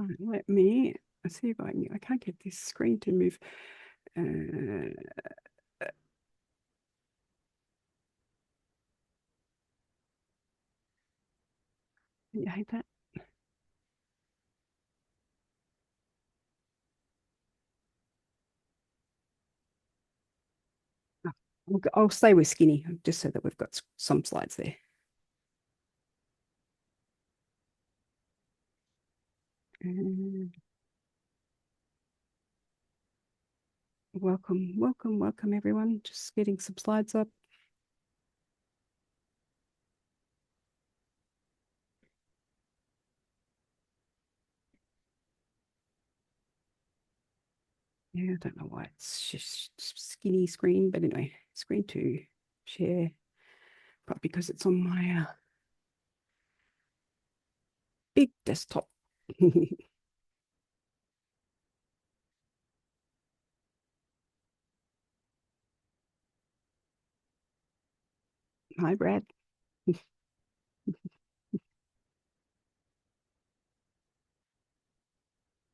Right, let me see if I can't get this screen to move. You hate that? I'll stay with skinny just so that we've got some slides there. Welcome everyone. Just getting some slides up. Yeah, I don't know why it's just skinny screen, but anyway, screen to share, probably because it's on my big desktop. Hi, Brad.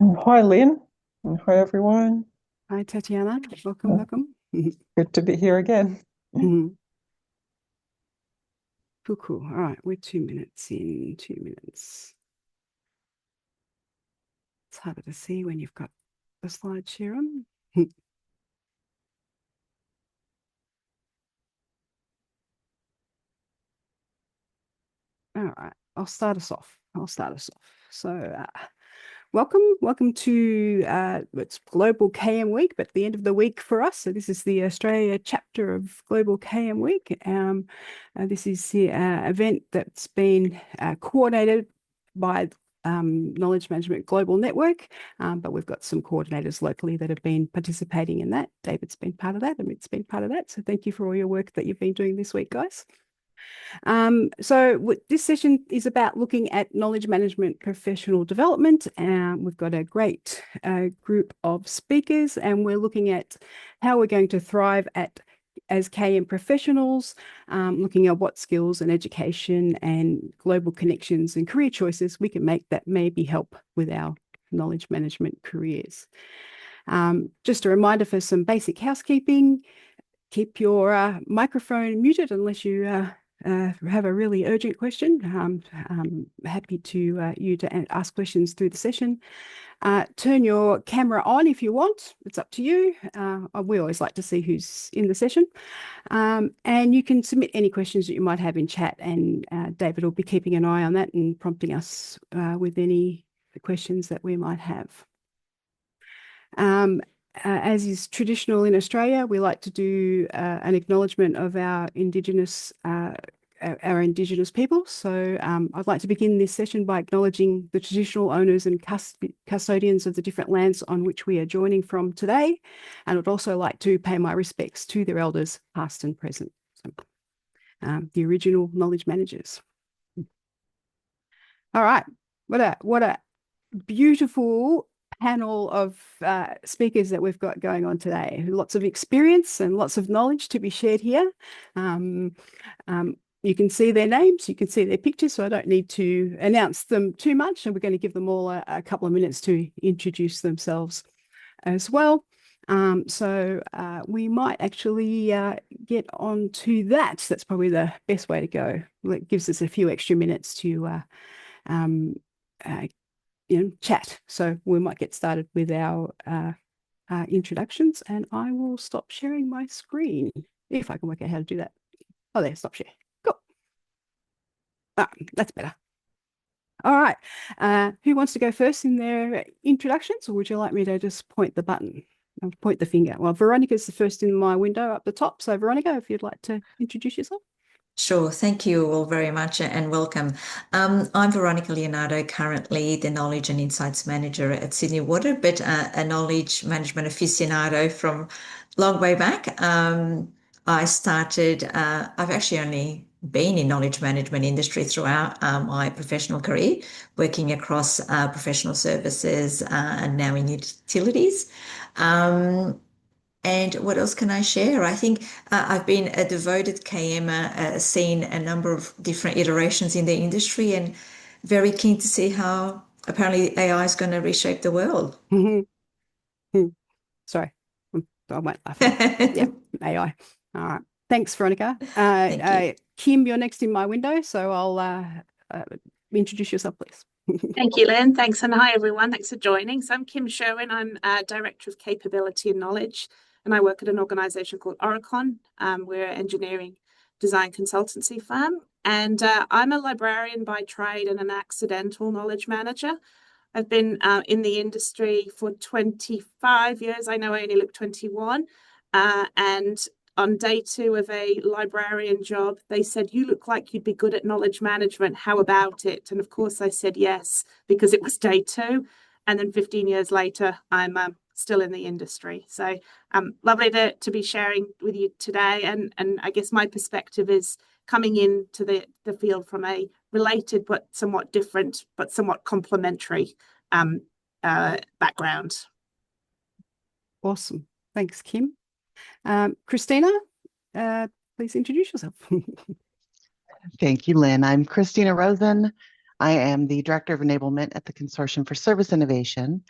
Hi, Lynn. And hi, everyone. Hi, Tatiana. Welcome. Good to be here again. Cool. All right, we're 2 minutes in, 2 minutes. It's harder to see when you've got the slide share on. All right, I'll start us off. So, welcome to it's Global KM Week, but the end of the week for us. So this is the Australia chapter of Global KM Week. This is the event that's been coordinated by Knowledge Management Global Network, but we've got some coordinators locally that have been participating in that. David's been part of that, and it's been part of that. So thank you for all your work that you've been doing this week, guys. So this session is about looking at knowledge management professional development. We've got a great group of speakers, and we're looking at how we're going to thrive as KM professionals, looking at what skills and education and global connections and career choices we can make that maybe help with our knowledge management careers. Just a reminder for some basic housekeeping. Keep your microphone muted unless you have a really urgent question. I'm happy to you to ask questions through the session. Turn your camera on if you want. It's up to you. We always like to see who's in the session. And you can submit any questions that you might have in chat, and David will be keeping an eye on that and prompting us with any questions that we might have. As is traditional in Australia, we like to do an acknowledgement of our Indigenous people. So I'd like to begin this session by acknowledging the traditional owners and custodians of the different lands on which we are joining from today. And I'd also like to pay my respects to their elders, past and present. So, the original knowledge managers. All right, what a beautiful panel of speakers that we've got going on today. Lots of experience and lots of knowledge to be shared here. You can see their names, you can see their pictures, so I don't need to announce them too much, and we're going to give them all a couple of minutes to introduce themselves as well. So we might actually get on to that. That's probably the best way to go. It gives us a few extra minutes to chat. So we might get started with our introductions, and I will stop sharing my screen if I can work out how to do that. Oh, there, stop share. Cool. That's better. All right. Who wants to go first in their introductions, or would you like me to just point the button? I'll point the finger. Well, Veronica's the first in my window up the top. So Veronica, if you'd like to introduce yourself. Sure. Thank you all very much and welcome. I'm Veronica Leonardo, currently the Knowledge and Insights Manager at Sydney Water, but a knowledge management aficionado from long way back. I started, I've actually only been in knowledge management industry throughout my professional career, working across professional services and now in utilities. And what else can I share? I think I've been a devoted KM, seen a number of different iterations in the industry, and very keen to see how apparently AI is going to reshape the world. Sorry, I won't laugh. Yeah, AI. All right. Thanks, Veronica. Thank you. Kim, you're next in my window, so I'll introduce yourself, please. Thank you, Lynn. Thanks, and hi, everyone. Thanks for joining. So I'm Kim Sherwin. I'm Director of Capability and Knowledge, and I work at an organisation called Aurecon. We're an engineering design consultancy firm, and I'm a librarian by trade and an accidental knowledge manager. I've been in the industry for 25 years. I know I only look 21, and on day 2 of a librarian job, they said, "You look like you'd be good at knowledge management. How about it?" And of course, I said yes, because it was day 2. And then 15 years later, I'm still in the industry. So lovely to be sharing with you today. And I guess my perspective is coming into the field from a related but somewhat different, but somewhat complementary background. Awesome. Thanks, Kim. Christina, please introduce yourself. Thank you, Lynn. I'm Christina Rosen. I am the Director of Enablement at the Consortium for Service Innovation.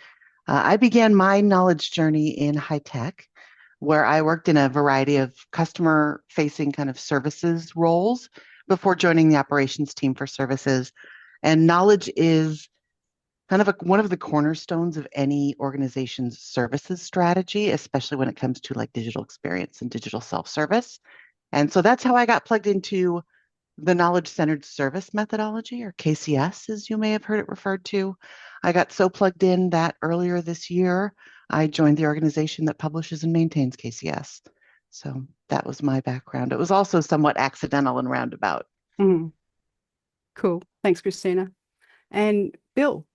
I began my knowledge journey in high tech, where I worked in a variety of customer-facing kind of services roles before joining the operations team for services. And knowledge is kind of one of the cornerstones of any organization's services strategy, especially when it comes to like digital experience and digital self-service. And so that's how I got plugged into the knowledge-centered service methodology, or KCS, as you may have heard it referred to. I got so plugged in that earlier this year, I joined the organization that publishes and maintains KCS. So that was my background. It was also somewhat accidental and roundabout. Cool. Thanks, Christina. And Bill,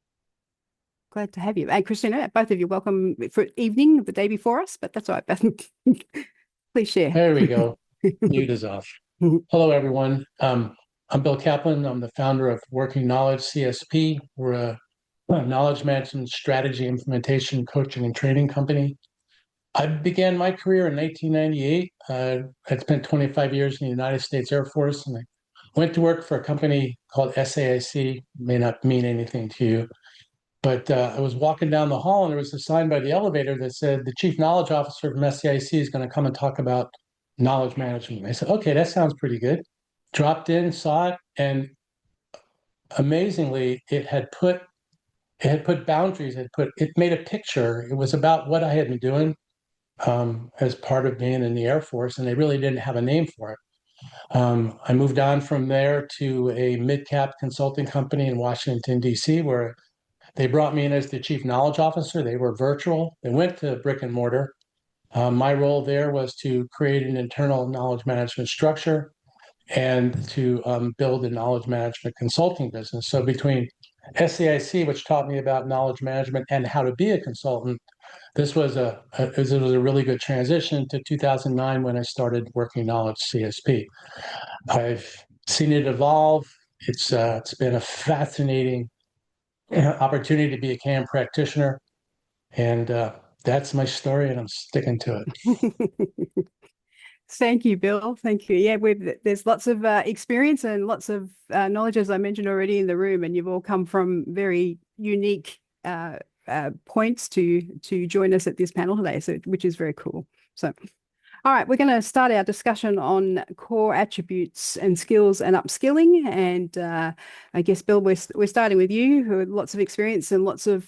glad to have you. And Christina, both of you, welcome for evening, the day before us, but that's all right. Please share. There we go. Mute is off. Hello, everyone. I'm Bill Kaplan. I'm the founder of Working Knowledge CSP. We're a knowledge management strategy implementation coaching and training company. I began my career in 1998. I spent 25 years in the United States Air Force, and I went to work for a company called SAIC. May not mean anything to you, but I was walking down the hall, and there was a sign by the elevator that said, "The Chief Knowledge Officer from SAIC is going to come and talk about knowledge management." I said, "Okay, that sounds pretty good." Dropped in, saw it, and amazingly, it had put boundaries. It made a picture. It was about what I had been doing as part of being in the Air Force, and they really didn't have a name for it. I moved on from there to a mid-cap consulting company in Washington, D.C., where they brought me in as the Chief Knowledge Officer. They were virtual. They went to brick and mortar. My role there was to create an internal knowledge management structure and to build a knowledge management consulting business. So between SAIC, which taught me about knowledge management and how to be a consultant, this was a really good transition to 2009 when I started Working Knowledge CSP. I've seen it evolve. It's been a fascinating opportunity to be a CAM practitioner, and that's my story, and I'm sticking to it. Thank you, Bill. Thank you. Yeah, there's lots of experience and lots of knowledge, as I mentioned already in the room, and you've all come from very unique points to join us at this panel today, so which is very cool. So, all right, we're going to start our discussion on core attributes and skills and upskilling. And I guess, Bill, we're starting with you, who had lots of experience and lots of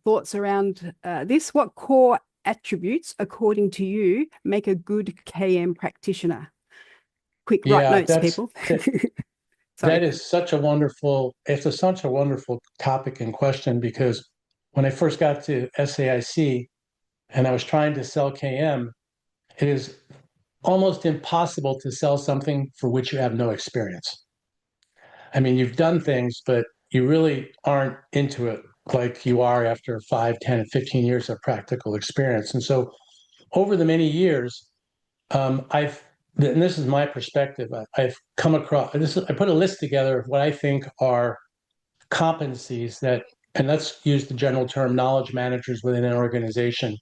thoughts around this. What core attributes, according to you, make a good KM practitioner? Quick, write notes, people. That is such a wonderful, such a wonderful topic and question, because when I first got to SAIC and I was trying to sell KM, it is almost impossible to sell something for which you have no experience. I mean, you've done things, but you really aren't into it like you are after 5, 10, 15 years of practical experience. And so over the many years, and this is my perspective, I've come across, I put a list together of what I think are competencies that, and let's use the general term, knowledge managers within an organization.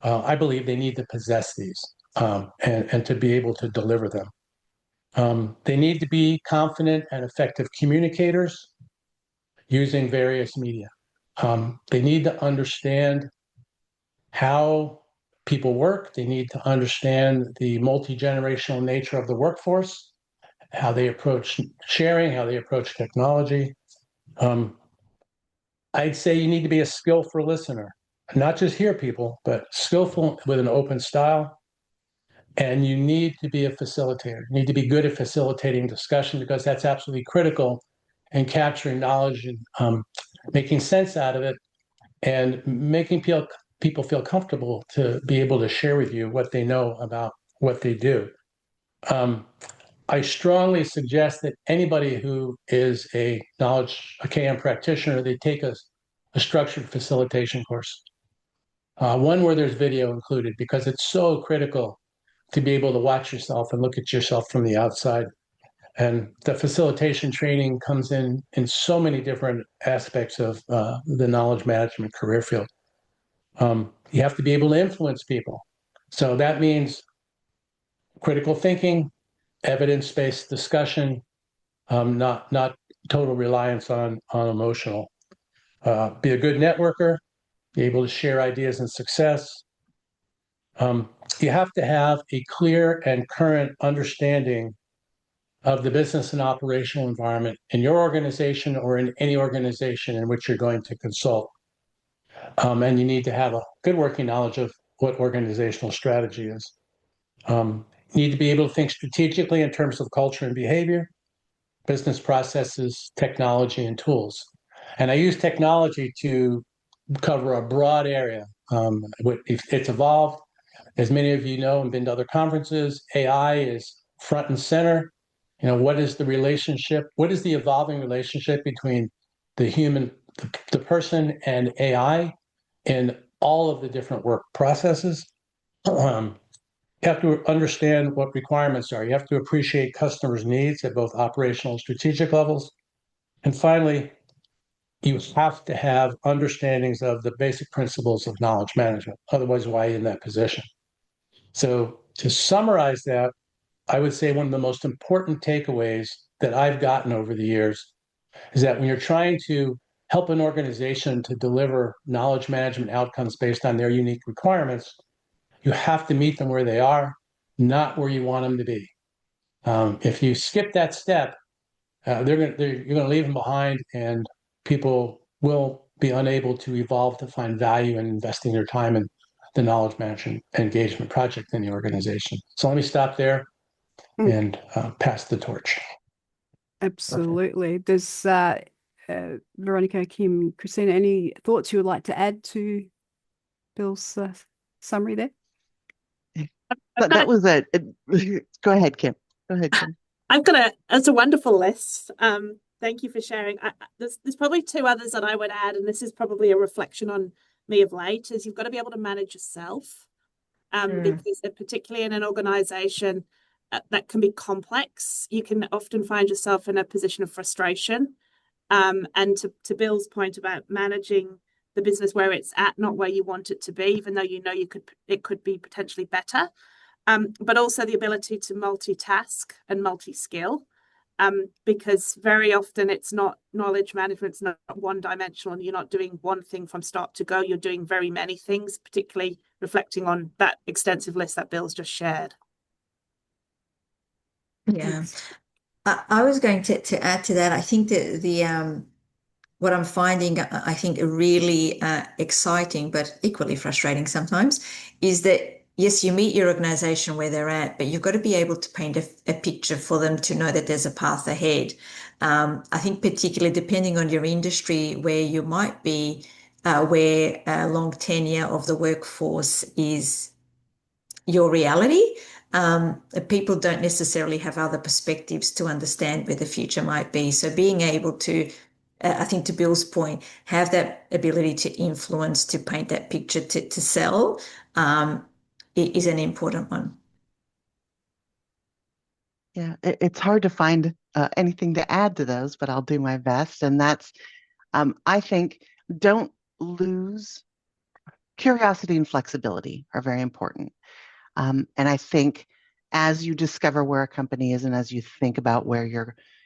I believe they need to possess these and to be able to deliver them. They need to be confident and effective communicators using various media. They need to understand how people work. They need to understand the multi-generational nature of the workforce, how they approach sharing, how they approach technology. I'd say you need to be a skillful listener, not just hear people, but skillful with an open style. And you need to be a facilitator. You need to be good at facilitating discussion because that's absolutely critical in capturing knowledge and making sense out of it and making people feel comfortable to be able to share with you what they know about what they do. I strongly suggest that anybody who is a KM practitioner, they take a structured facilitation course, one where there's video included, because it's so critical to be able to watch yourself and look at yourself from the outside. And the facilitation training comes in so many different aspects of the knowledge management career field. You have to be able to influence people. So that means critical thinking, evidence-based discussion, not total reliance on emotional. Be a good networker, be able to share ideas and success. You have to have a clear and current understanding of the business and operational environment in your organization or in any organization in which you're going to consult. And you need to have a good working knowledge of what organizational strategy is. You need to be able to think strategically in terms of culture and behavior, business processes, technology, and tools. And I use technology to cover a broad area. It's evolved. As many of you know and been to other conferences, AI is front and center. What is the relationship? What is the evolving relationship between the human, the person, and AI in all of the different work processes? You have to understand what requirements are. You have to appreciate customers' needs at both operational and strategic levels. And finally, you have to have understandings of the basic principles of knowledge management. Otherwise, why are you in that position? So to summarize that, I would say one of the most important takeaways that I've gotten over the years is that when you're trying to help an organization to deliver knowledge management outcomes based on their unique requirements, you have to meet them where they are, not where you want them to be. If you skip that step, you're going to leave them behind, and people will be unable to evolve to find value in investing their time in the knowledge management engagement project in the organization. So let me stop there and pass the torch. Absolutely. Does Veronica, Kim, Christina, any thoughts you would like to add to Bill's summary there? That was it. Go ahead, Kim. Go ahead, Kim. It's a wonderful list. Thank you for sharing. There's probably two others that I would add, and this is probably a reflection on me of late, is you've got to be able to manage yourself. Because particularly in an organization that can be complex, you can often find yourself in a position of frustration. And to Bill's point about managing the business where it's at, not where you want it to be, even though it could be potentially better. But also the ability to multitask and multi-skill, because very often it's not knowledge management's not one-dimensional, and you're not doing one thing from start to go. You're doing very many things, particularly reflecting on that extensive list that Bill's just shared. Yeah, I was going to add to that. I think the what I'm finding, I think really exciting, but equally frustrating sometimes, is that yes, you meet your organization where they're at, but you've got to be able to paint a picture for them to know that there's a path ahead. I think particularly depending on your industry, where you might be, where long tenure of the workforce is your reality, people don't necessarily have other perspectives to understand where the future might be. So being able to, I think to Bill's point, have that ability to influence, to paint that picture, to sell, is an important one. Yeah, it's hard to find anything to add to those, but I'll do my best. And that's, I think, don't lose curiosity and flexibility are very important. And I think as you discover where a company is and as you think about where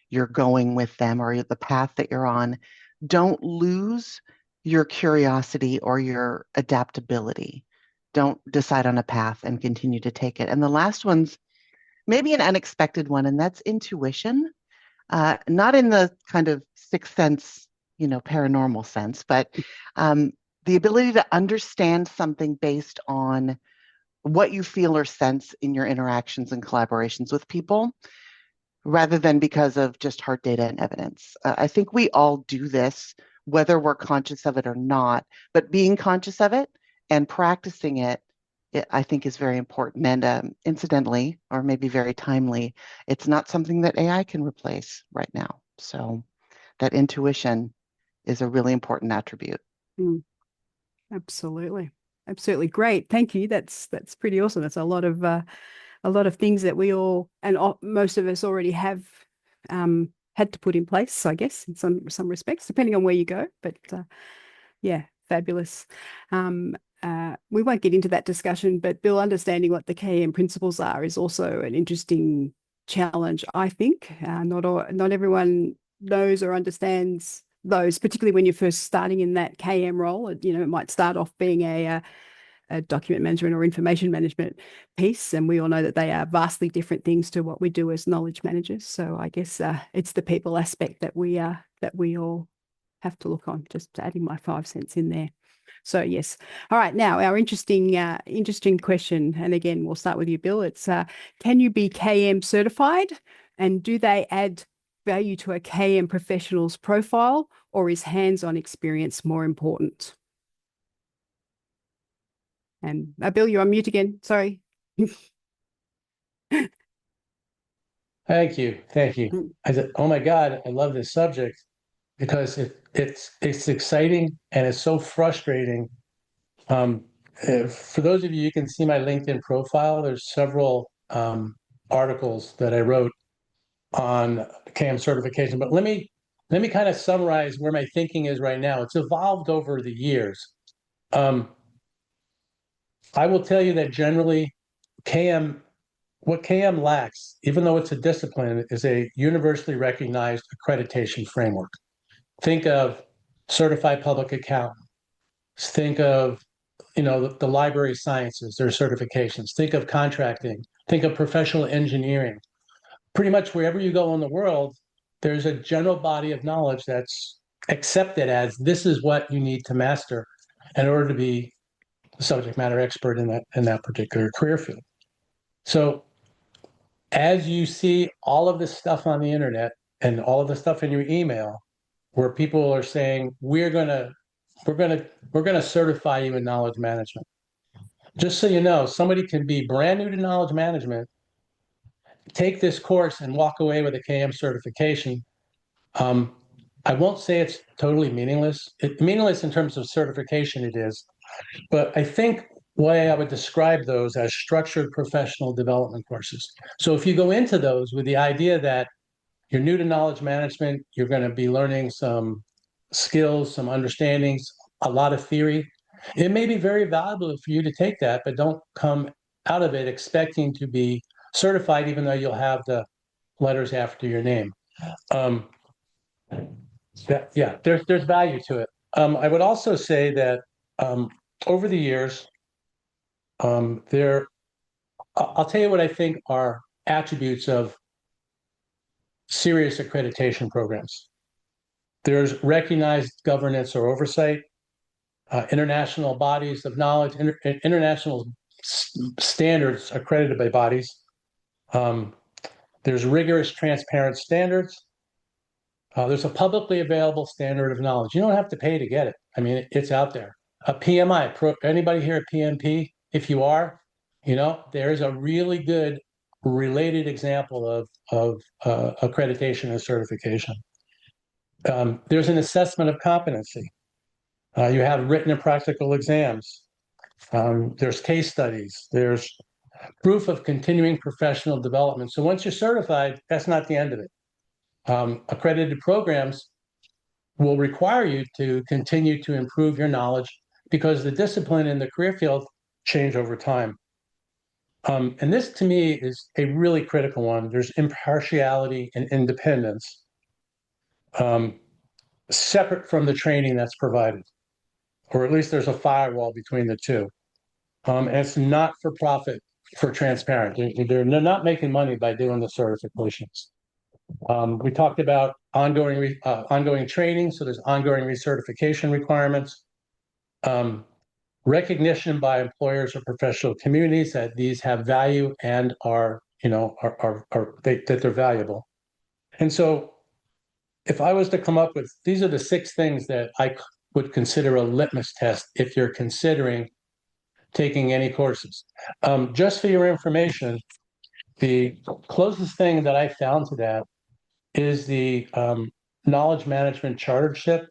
you're going with them or the path that you're on, don't lose your curiosity or your adaptability. Don't decide on a path and continue to take it. And the last one's maybe an unexpected one, and that's intuition. Not in the kind of sixth sense, paranormal sense, but the ability to understand something based on what you feel or sense in your interactions and collaborations with people, rather than because of just hard data and evidence. I think we all do this, whether we're conscious of it or not, but being conscious of it and practicing it, I think is very important. And incidentally, or maybe very timely, it's not something that AI can replace right now. So that intuition is a really important attribute. Absolutely. Absolutely. Great. Thank you. That's pretty awesome. That's a lot of things that we all, and most of us already have had to put in place, I guess, in some respects, depending on where you go. But yeah, fabulous. We won't get into that discussion, but Bill, understanding what the KM principles are is also an interesting challenge, I think. Not everyone knows or understands those, particularly when you're first starting in that KM role. It might start off being a document management or information management piece, and we all know that they are vastly different things to what we do as knowledge managers. So I guess it's the people aspect that we all have to look on. Just adding my 5 cents in there. So yes. All right. Now our interesting question, and again we'll start with you, Bill. It's can you be KM certified, and do they add value to a KM professional's profile, or is hands-on experience more important? And Bill, you're on mute again. Sorry. Thank you. I said, oh my God, I love this subject because it's exciting and it's so frustrating. For those of you can see my LinkedIn profile, there's several articles that I wrote on KM certification. But let me kind of summarize where my thinking is right now. It's evolved over the years. I will tell you that generally what KM lacks, even though it's a discipline, is a universally recognized accreditation framework. Think of certified public accountant. Think of, the library sciences, their certifications. Think of contracting. Think of professional engineering. Pretty much wherever you go in the world, there's a general body of knowledge that's accepted as this is what you need to master in order to be the subject matter expert in that particular career field. So as you see all of this stuff on the internet and all of the stuff in your email where people are saying we're gonna certify you in knowledge management, just so you know, somebody can be brand new to knowledge management, take this course and walk away with a KM certification. I won't say it's totally meaningless. Meaningless in terms of certification, it is. But I think way I would describe those as structured professional development courses. So if you go into those with the idea that you're new to knowledge management, you're going to be learning some skills, some understandings, a lot of theory, it may be very valuable for you to take that, but don't come out of it expecting to be certified, even though you'll have the letters after your name. There's value to it. I would also say that over the years, I'll tell you what I think are attributes of serious accreditation programs. There's recognized governance or oversight, international bodies of knowledge, international standards accredited by bodies. There's rigorous, transparent standards. There's a publicly available standard of knowledge. You don't have to pay to get it. I mean, it's out there. A PMI, anybody here at PMP? If you are, there is a really good related example of accreditation and certification. There's an assessment of competency. You have written and practical exams. There's case studies. There's proof of continuing professional development. So once you're certified, that's not the end of it. Accredited programs will require you to continue to improve your knowledge because the discipline in the career field change over time. And this to me is a really critical one. There's impartiality and independence separate from the training that's provided. or at least there's a firewall between the two. And it's not for profit, for transparent. They're not making money by doing the certifications. We talked about ongoing training, so there's ongoing recertification requirements. Recognition by employers or professional communities that these have value and are that they're valuable. And so if I was to come up with, these are the 6 things that I would consider a litmus test if you're considering taking any courses. Just for your information, the closest thing that I found to that is the Knowledge Management Chartership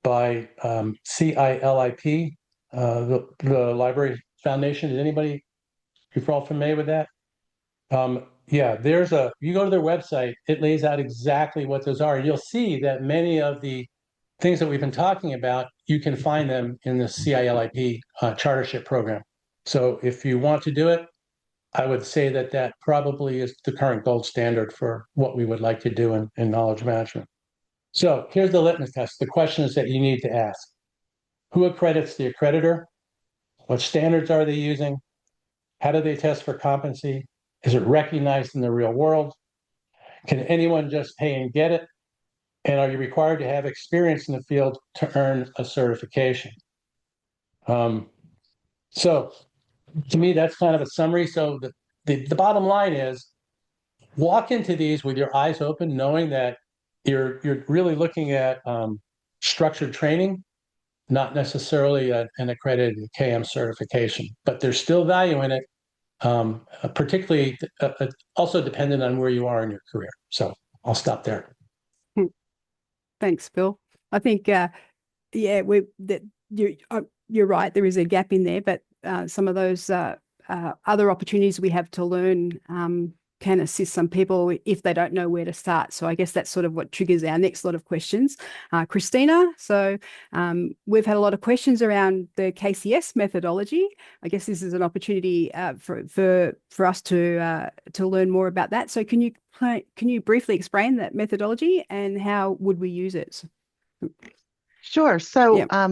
by CILIP, the Library Foundation. Is anybody, you're all familiar with that? Yeah, you go to their website, it lays out exactly what those are. And you'll see that many of the things that we've been talking about, you can find them in the CILIP chartership program. So if you want to do it, I would say that probably is the current gold standard for what we would like to do in knowledge management. So here's the litmus test, the questions that you need to ask. Who accredits the accreditor? What standards are they using? How do they test for competency? Is it recognized in the real world? Can anyone just pay and get it? And are you required to have experience in the field to earn a certification? So to me, that's kind of a summary. So the bottom line is walk into these with your eyes open, knowing that you're really looking at structured training, not necessarily an accredited KM certification, but there's still value in it, particularly also dependent on where you are in your career. So I'll stop there. Thanks, Bill. I think, you're right. There is a gap in there, but some of those other opportunities we have to learn can assist some people if they don't know where to start. So I guess that's sort of what triggers our next lot of questions. Christina, so we've had a lot of questions around the KCS methodology. I guess this is an opportunity for us to learn more about that. So can you briefly explain that methodology and how would we use it? Sure. So Yeah.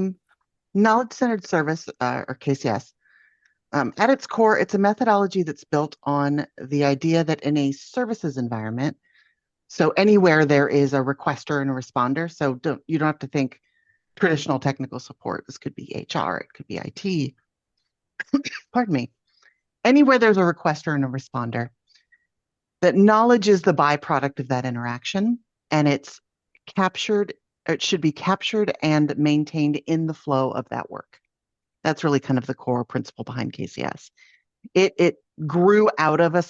knowledge-centered service, or KCS, at its core, it's a methodology that's built on the idea that in a services environment, so anywhere there is a requester and a responder, so you don't have to think traditional technical support. This could be HR, it could be IT. Pardon me. Anywhere there's a requester and a responder, that knowledge is the byproduct of that interaction, and it should be captured and maintained in the flow of that work. That's really kind of the core principle behind KCS. It grew out of a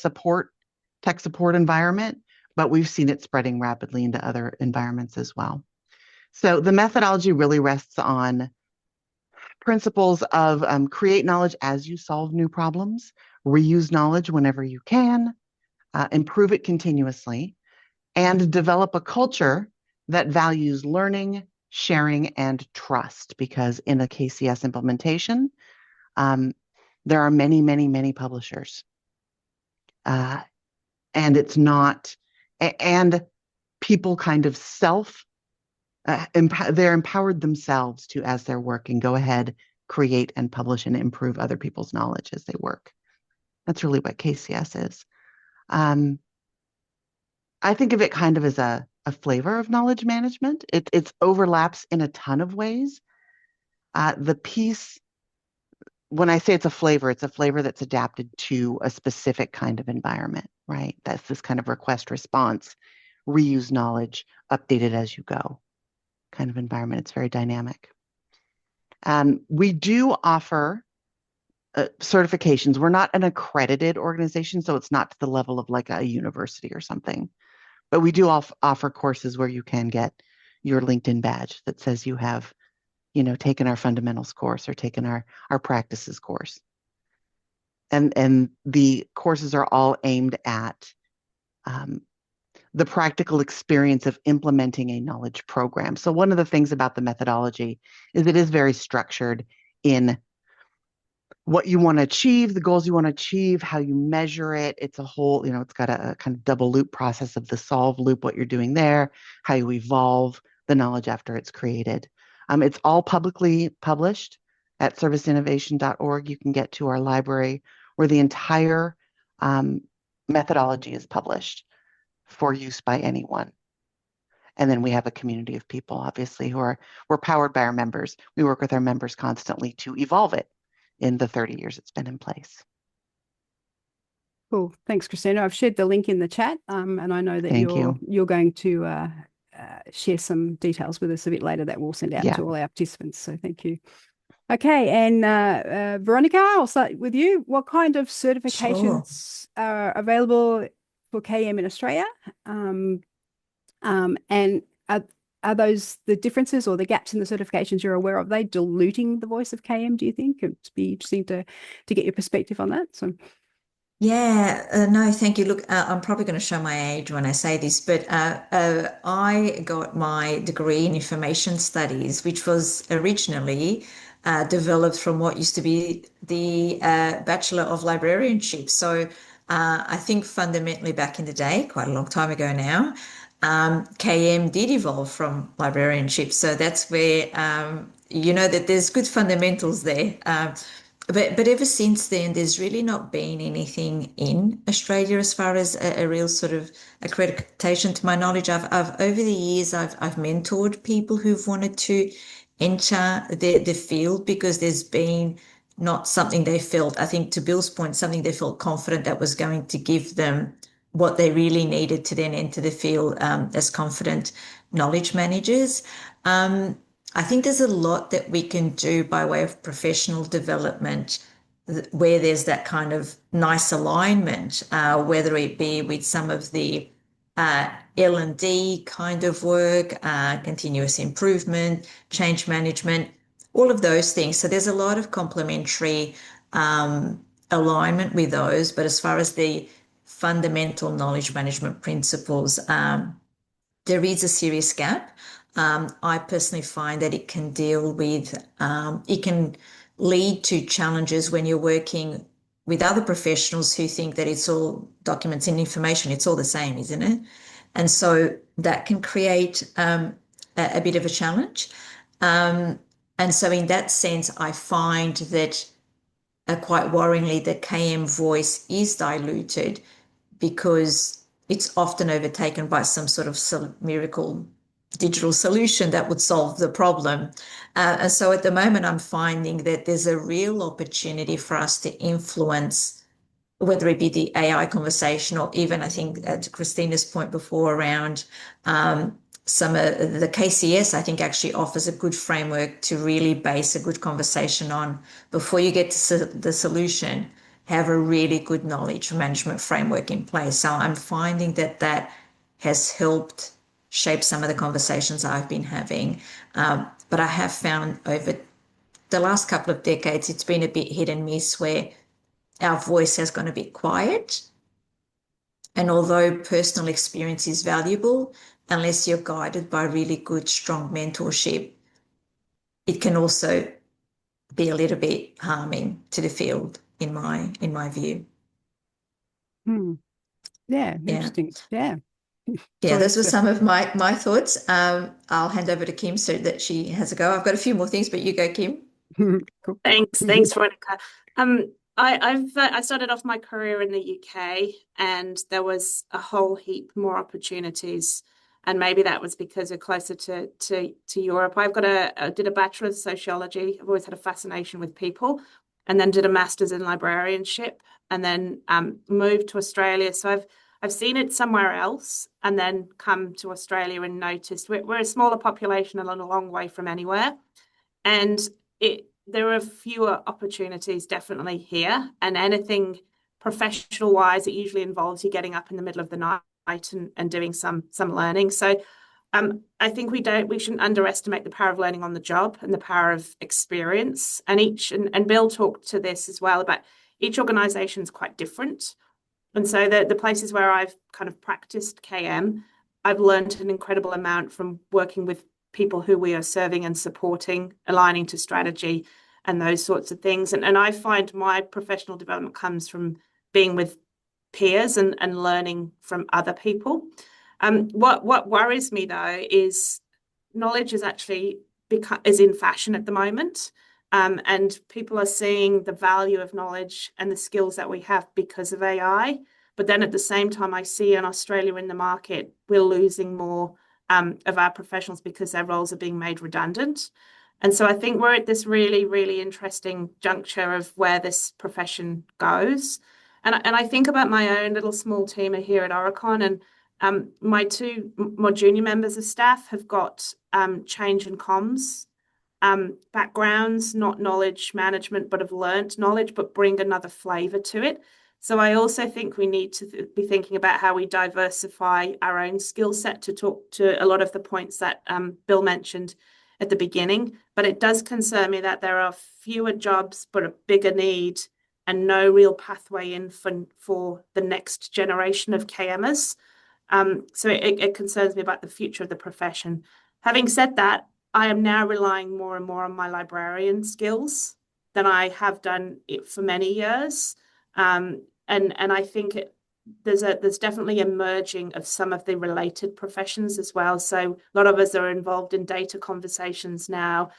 tech support environment, but we've seen it spreading rapidly into other environments as well. So the methodology really rests on principles of create knowledge as you solve new problems, reuse knowledge whenever you can, improve it continuously, and develop a culture that values learning, sharing, and trust, because in a KCS implementation, there are many, many, many publishers. And it's not, and people kind of they're empowered themselves to, as they're working, go ahead, create and publish and improve other people's knowledge as they work. That's really what KCS is. I think of it kind of as a flavor of knowledge management. It overlaps in a ton of ways. The piece, when I say it's a flavor that's adapted to a specific kind of environment, right? That's this kind of request response, reuse knowledge, update it as you go kind of environment. It's very dynamic. We do offer certifications. We're not an accredited organization, so it's not to the level of like a university or something. But we do offer courses where you can get your LinkedIn badge that says you have, taken our fundamentals course or taken our practices course. And the courses are all aimed at the practical experience of implementing a knowledge program. So one of the things about the methodology is it is very structured in what you want to achieve, the goals you want to achieve, how you measure it. It's a whole, it's got a kind of double loop process of the solve loop, what you're doing there, how you evolve the knowledge after it's created. It's all publicly published at serviceinnovation.org. You can get to our library where the entire methodology is published for use by anyone. And then we have a community of people, obviously, we're powered by our members. We work with our members constantly to evolve it in the 30 years it's been in place. Cool. Thanks, Christina. I've shared the link in the chat, and I know that Thank you. you're going to share some details with us a bit later that we'll send out Yeah. to all our participants. So thank you. Okay, and Veronica, I'll start with you. What kind of certifications are available for KM in Australia? And are those the differences or the gaps in the certifications you're aware of? Are they diluting the voice of KM, do you think? It'd be interesting to get your perspective on that. So. Yeah, no, thank you. Look, I'm probably going to show my age when I say this, but I got my degree in information studies, which was originally developed from what used to be the Bachelor of Librarianship. So I think fundamentally back in the day, quite a long time ago now, KM did evolve from librarianship. So that's where, you know, that there's good fundamentals there. But ever since then, there's really not been anything in Australia as far as a real sort of accreditation. To my knowledge, I've over the years I've mentored people who've wanted to enter the field because there's been not something they felt, I think to Bill's point, something they felt confident that was going to give them what they really needed to then enter the field as confident knowledge managers. I think there's a lot that we can do by way of professional development where there's that kind of nice alignment, whether it be with some of the L&D kind of work, continuous improvement, change management, all of those things. So there's a lot of complementary alignment with those. But as far as the fundamental knowledge management principles, there is a serious gap. I personally find that it can deal with, it can lead to challenges when you're working with other professionals who think that it's all documents and information, it's all the same, isn't it? And so that can create a bit of a challenge. And so in that sense, I find that quite worryingly, the KM voice is diluted because it's often overtaken by some sort of miracle digital solution that would solve the problem. And so at the moment, I'm finding that there's a real opportunity for us to influence, whether it be the AI conversation or even, I think, to Christina's point before around some of the KCS, I think actually offers a good framework to really base a good conversation on before you get to the solution, have a really good knowledge management framework in place. So I'm finding that that has helped shape some of the conversations I've been having. But I have found over the last couple of decades, it's been a bit hit and miss where our voice has gone a bit quiet. And although personal experience is valuable, unless you're guided by really good, strong mentorship, it can also be a little bit harming to the field, in my view. Yeah, interesting. Yeah. Yeah, those were some of my thoughts. I'll hand over to Kim so that she has a go. I've got a few more things, but you go, Kim. Cool. Thanks, Veronica. I started off my career in the UK, and there was a whole heap more opportunities, and maybe that was because we're closer to Europe. I did a Bachelor of Sociology. I've always had a fascination with people, and then did a Master's in Librarianship, and then moved to Australia. So I've seen it somewhere else, and then come to Australia and noticed we're a smaller population and a long way from anywhere, and there are fewer opportunities definitely here, and anything professional wise, it usually involves you getting up in the middle of the night and doing some learning. So I think we shouldn't underestimate the power of learning on the job and the power of experience. And Bill talked to this as well, about each organization is quite different. And so the places where I've kind of practiced KM, I've learned an incredible amount from working with people who we are serving and supporting, aligning to strategy and those sorts of things. And I find my professional development comes from being with peers and learning from other people. What worries me, though, is knowledge is actually is in fashion at the moment. And people are seeing the value of knowledge and the skills that we have because of AI. But then at the same time, I see in Australia in the market, we're losing more of our professionals because their roles are being made redundant. And so I think we're at this really, really interesting juncture of where this profession goes. And I think about my own little small team here at Aurecon, and my two more junior members of staff have got change and comms backgrounds, not knowledge management, but have learnt knowledge, but bring another flavour to it. So I also think we need to be thinking about how we diversify our own skill set to talk to a lot of the points that Bill mentioned at the beginning. But it does concern me that there are fewer jobs, but a bigger need and no real pathway in for the next generation of KMers. So it concerns me about the future of the profession. Having said that, I am now relying more and more on my librarian skills than I have done it for many years. And I think there's definitely a merging of some of the related professions as well. So a lot of us are involved in data conversations now,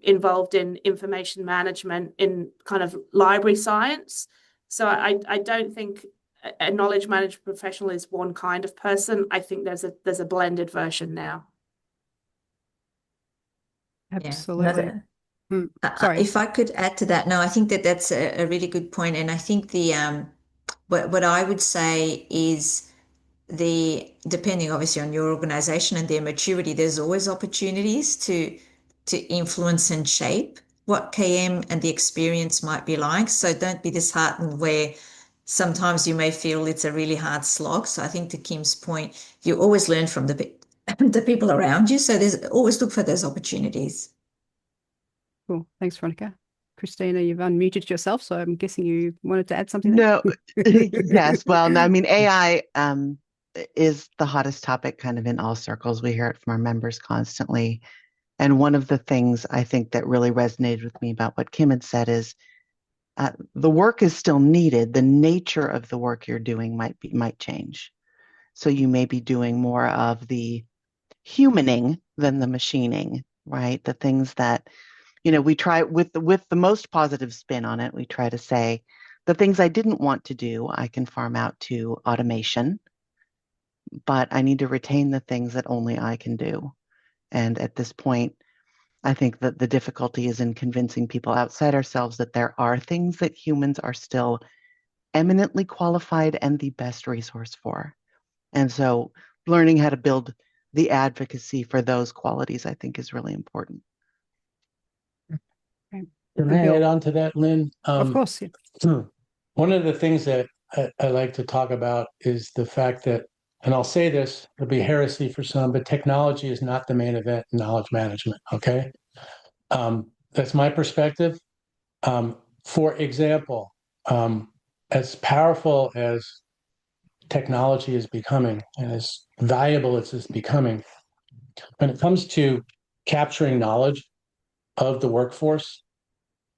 involved in information management, in kind of library science. So I don't think a knowledge management professional is one kind of person. I think there's a blended version now. Absolutely. Sorry. If I could add to that, no, I think that's a really good point. And I think what I would say is depending obviously on your organization and their maturity, there's always opportunities to influence and shape what KM and the experience might be like. So don't be disheartened where sometimes you may feel it's a really hard slog. So I think to Kim's point, you always learn from the people around you. So there's always look for those opportunities. Cool. Thanks, Veronica. Christina, you've unmuted yourself, so I'm guessing you wanted to add something. No, yes. Well, no, I mean, AI is the hottest topic kind of in all circles. We hear it from our members constantly. And one of the things I think that really resonated with me about what Kim had said is the work is still needed. The nature of the work you're doing might change. So you may be doing more of the humaning than the machining, right? The things that, we try with the most positive spin on it. We try to say the things I didn't want to do, I can farm out to automation, but I need to retain the things that only I can do. And at this point, I think that the difficulty is in convincing people outside ourselves that there are things that humans are still eminently qualified and the best resource for. And so learning how to build the advocacy for those qualities, I think, is really important. Can I add on to that, Lynn? Of course. Yeah. One of the things that I like to talk about is the fact that, and I'll say this, it'll be heresy for some, but technology is not the main event in knowledge management, okay? That's my perspective. For example, as powerful as technology is becoming and as valuable as it's becoming, when it comes to capturing knowledge of the workforce,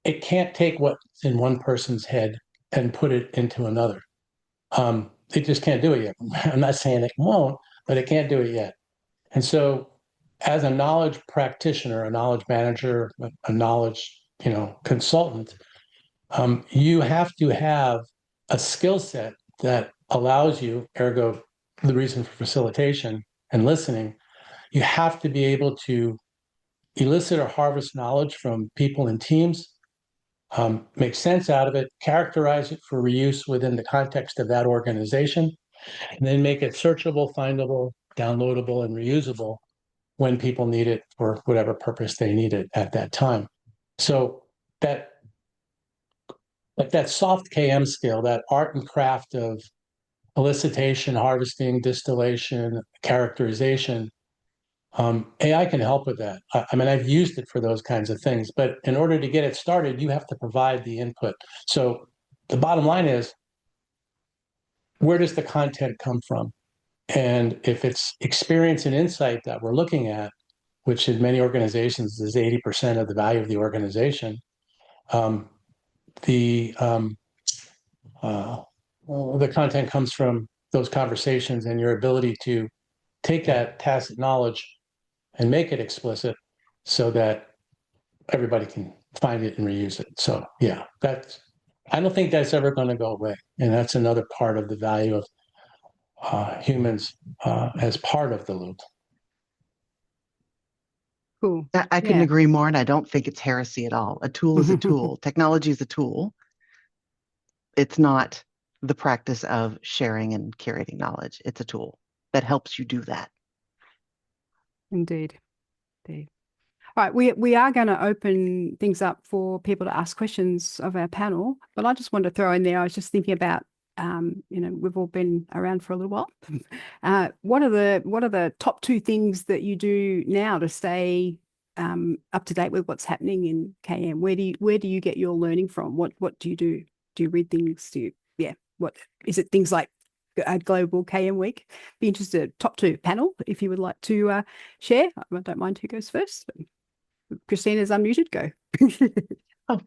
it can't take what's in one person's head and put it into another. It just can't do it yet. I'm not saying it won't, but it can't do it yet. And so as a knowledge practitioner, a knowledge manager, a knowledge, consultant, you have to have a skill set that allows you, ergo the reason for facilitation and listening, you have to be able to elicit or harvest knowledge from people and teams, make sense out of it, characterize it for reuse within the context of that organization, and then make it searchable, findable, downloadable, and reusable when people need it for whatever purpose they need it at that time. So that soft KM skill, that art and craft of elicitation, harvesting, distillation, characterization, AI can help with that. I mean, I've used it for those kinds of things, but in order to get it started, you have to provide the input. So the bottom line is, where does the content come from? And if it's experience and insight that we're looking at, which in many organizations is 80% of the value of the organization, the content comes from those conversations and your ability to take that tacit knowledge and make it explicit so that everybody can find it and reuse it. So yeah, I don't think that's ever going to go away. And that's another part of the value of humans as part of the loop. Cool. I couldn't Yeah. agree more, and I don't think it's heresy at all. A tool is a tool. Technology is a tool. It's not the practice of sharing and curating knowledge. It's a tool that helps you do that. Indeed. Indeed. All right, we are going to open things up for people to ask questions of our panel, but I just want to throw in there, I was just thinking about, we've all been around for a little while. What are the top 2 things that you do now to stay up to date with what's happening in KM? Where do you get your learning from? What do you do? Do you read things? What is it? Things like Global KM Week? Be interested. Top 2 panel, if you would like to share. I don't mind who goes first. But Christina's unmuted. Go. Oh,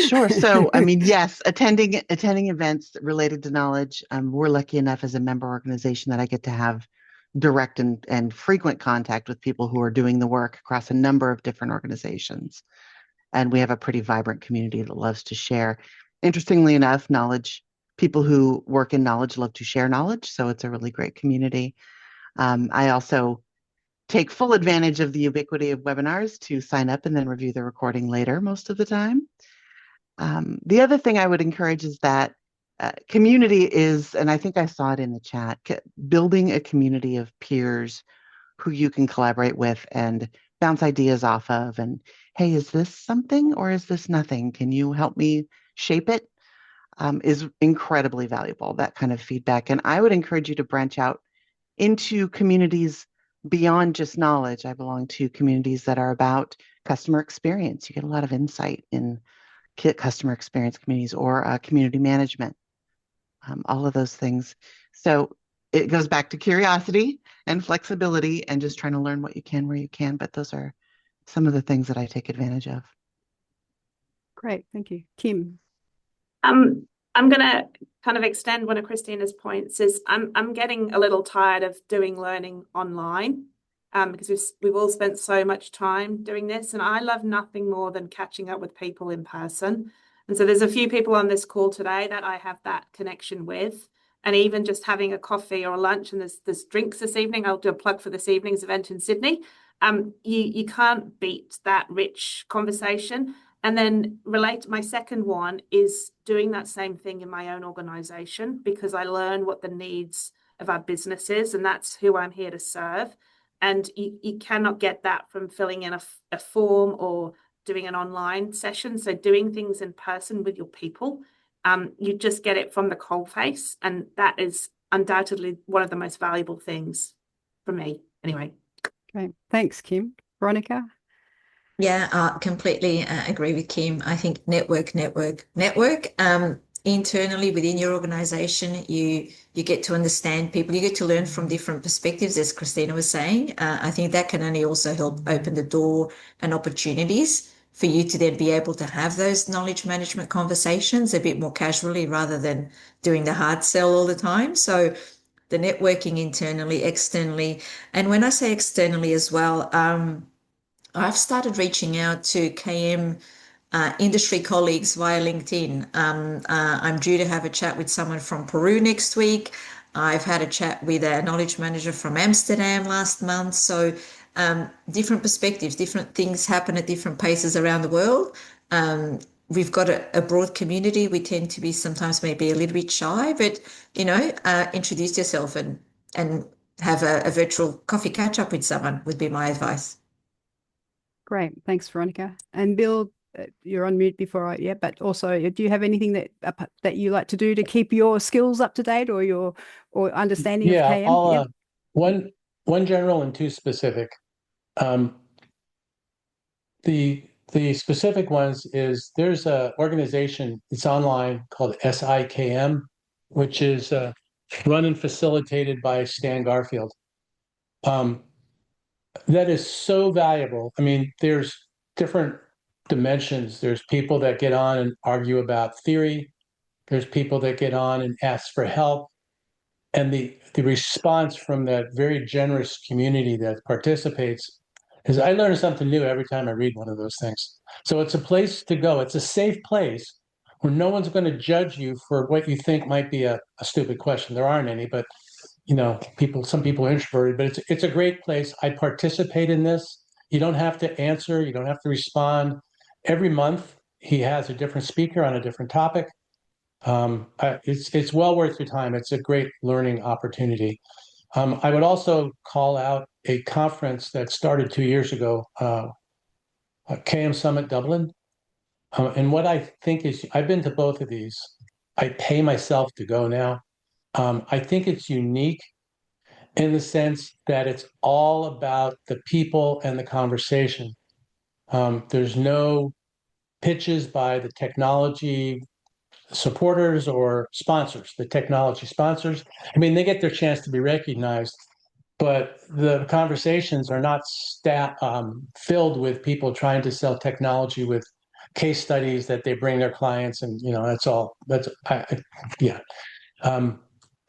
sure. So, I mean, yes, attending events related to knowledge. We're lucky enough as a member organization that I get to have direct and frequent contact with people who are doing the work across a number of different organizations. And we have a pretty vibrant community that loves to share. Interestingly enough, people who work in knowledge love to share knowledge. So it's a really great community. I also take full advantage of the ubiquity of webinars to sign up and then review the recording later most of the time. The other thing I would encourage is that community is, and I think I saw it in the chat, building a community of peers who you can collaborate with and bounce ideas off of. And hey, is this something or is this nothing? Can you help me shape it? Is incredibly valuable, that kind of feedback. And I would encourage you to branch out into communities beyond just knowledge. I belong to communities that are about customer experience. You get a lot of insight in customer experience communities or community management, all of those things. So it goes back to curiosity and flexibility and just trying to learn what you can where you can. But those are some of the things that I take advantage of. Great. Thank you. Kim. I'm going to kind of extend one of Christina's points. Is I'm getting a little tired of doing learning online because we've all spent so much time doing this, and I love nothing more than catching up with people in person. And so there's a few people on this call today that I have that connection with, and even just having a coffee or a lunch, and there's drinks this evening. I'll do a plug for this evening's event in Sydney. You can't beat that rich conversation. And then my second one is doing that same thing in my own organization, because I learn what the needs of our business is, and that's who I'm here to serve. And you cannot get that from filling in a form or doing an online session. So doing things in person with your people, you just get it from the coalface. And that is undoubtedly one of the most valuable things for me. Anyway. Okay. Thanks, Kim. Veronica? Yeah, completely agree with Kim. I think network. Internally within your organization, you get to understand people, you get to learn from different perspectives, as Christina was saying. I think that can only also help open the door and opportunities for you to then be able to have those knowledge management conversations a bit more casually rather than doing the hard sell all the time. So the networking internally, externally, and when I say externally as well, I've started reaching out to KM industry colleagues via LinkedIn. I'm due to have a chat with someone from Peru next week. I've had a chat with a knowledge manager from Amsterdam last month. So different perspectives, different things happen at different paces around the world. We've got a broad community. We tend to be sometimes maybe a little bit shy, but, introduce yourself and have a virtual coffee catch up with someone would be my advice. Great. Thanks, Veronica. And Bill, you're on mute before but also, do you have anything that you like to do to keep your skills up to date or your understanding of KM? I'll, one general and 2 specific. The specific ones is there's an organization, it's online, called SIKM, which is run and facilitated by Stan Garfield. That is so valuable. I mean, there's different dimensions. There's people that get on and argue about theory. There's people that get on and ask for help. And the response from that very generous community that participates Because I learn something new every time I read one of those things. So it's a place to go. It's a safe place where no one's going to judge you for what you think might be a stupid question. There aren't any, but some people are introverted, but it's a great place. I participate in this. You don't have to answer, you don't have to respond. Every month he has a different speaker on a different topic. It's well worth your time. It's a great learning opportunity. I would also call out a conference that started 2 years ago, KM Summit Dublin. And what I think is, I've been to both of these. I pay myself to go now. I think it's unique in the sense that it's all about the people and the conversation. There's no pitches by the technology supporters or sponsors, the technology sponsors. I mean, they get their chance to be recognized, but the conversations are not filled with people trying to sell technology with case studies that they bring their clients, and that's all. Yeah.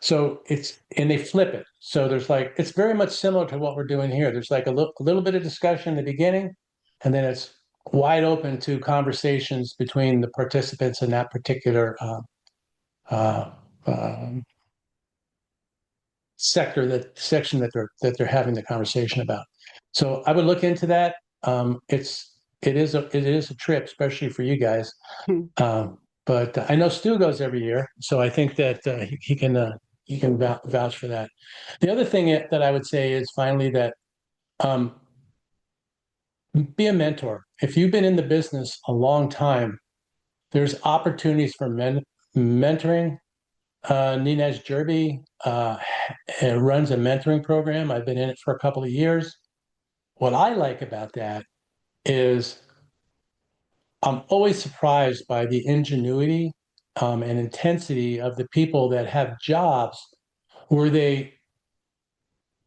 So and they flip it. So it's very much similar to what we're doing here. There's like a little bit of discussion in the beginning, and then it's wide open to conversations between the participants in that particular section that they're having the conversation about. So I would look into that. It is a trip, especially for you guys. But I know Stu goes every year, so I think that he can vouch for that. The other thing that I would say is finally that be a mentor. If you've been in the business a long time, there's opportunities for mentoring. Ninesh Jerby runs a mentoring program. I've been in it for a couple of years. What I like about that is I'm always surprised by the ingenuity and intensity of the people that have jobs where they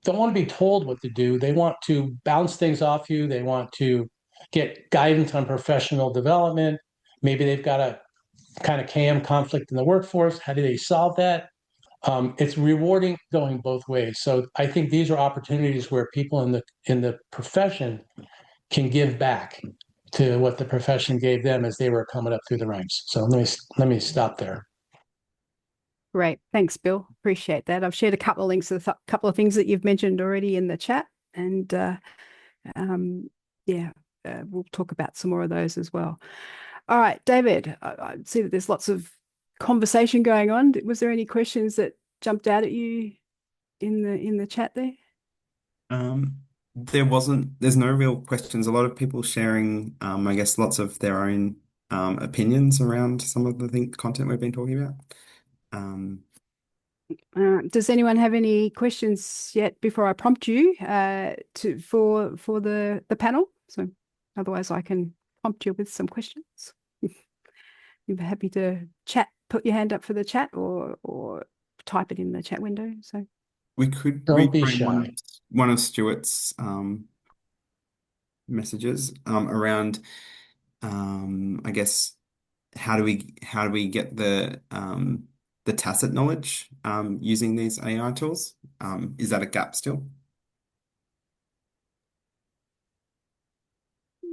don't want to be told what to do. They want to bounce things off you. They want to get guidance on professional development. Maybe they've got a kind of KM conflict in the workforce. How do they solve that? It's rewarding going both ways. So I think these are opportunities where people in the profession can give back to what the profession gave them as they were coming up through the ranks. So let me stop there. Great. Thanks, Bill. Appreciate that. I've shared a couple of links to a couple of things that you've mentioned already in the chat. And we'll talk about some more of those as well. All right, David, I see that there's lots of conversation going on. Was there any questions that jumped out at you in the chat there? There's no real questions. A lot of people sharing, I guess, lots of their own opinions around some of the content we've been talking about. Does anyone have any questions yet before I prompt you for the panel? So otherwise I can prompt you with some questions. You're happy to chat, put your hand up for the chat or type it in the chat window. So we could Don't be read shy. one of Stuart's messages around I guess how do we get the tacit knowledge using these AI tools? Is that a gap still?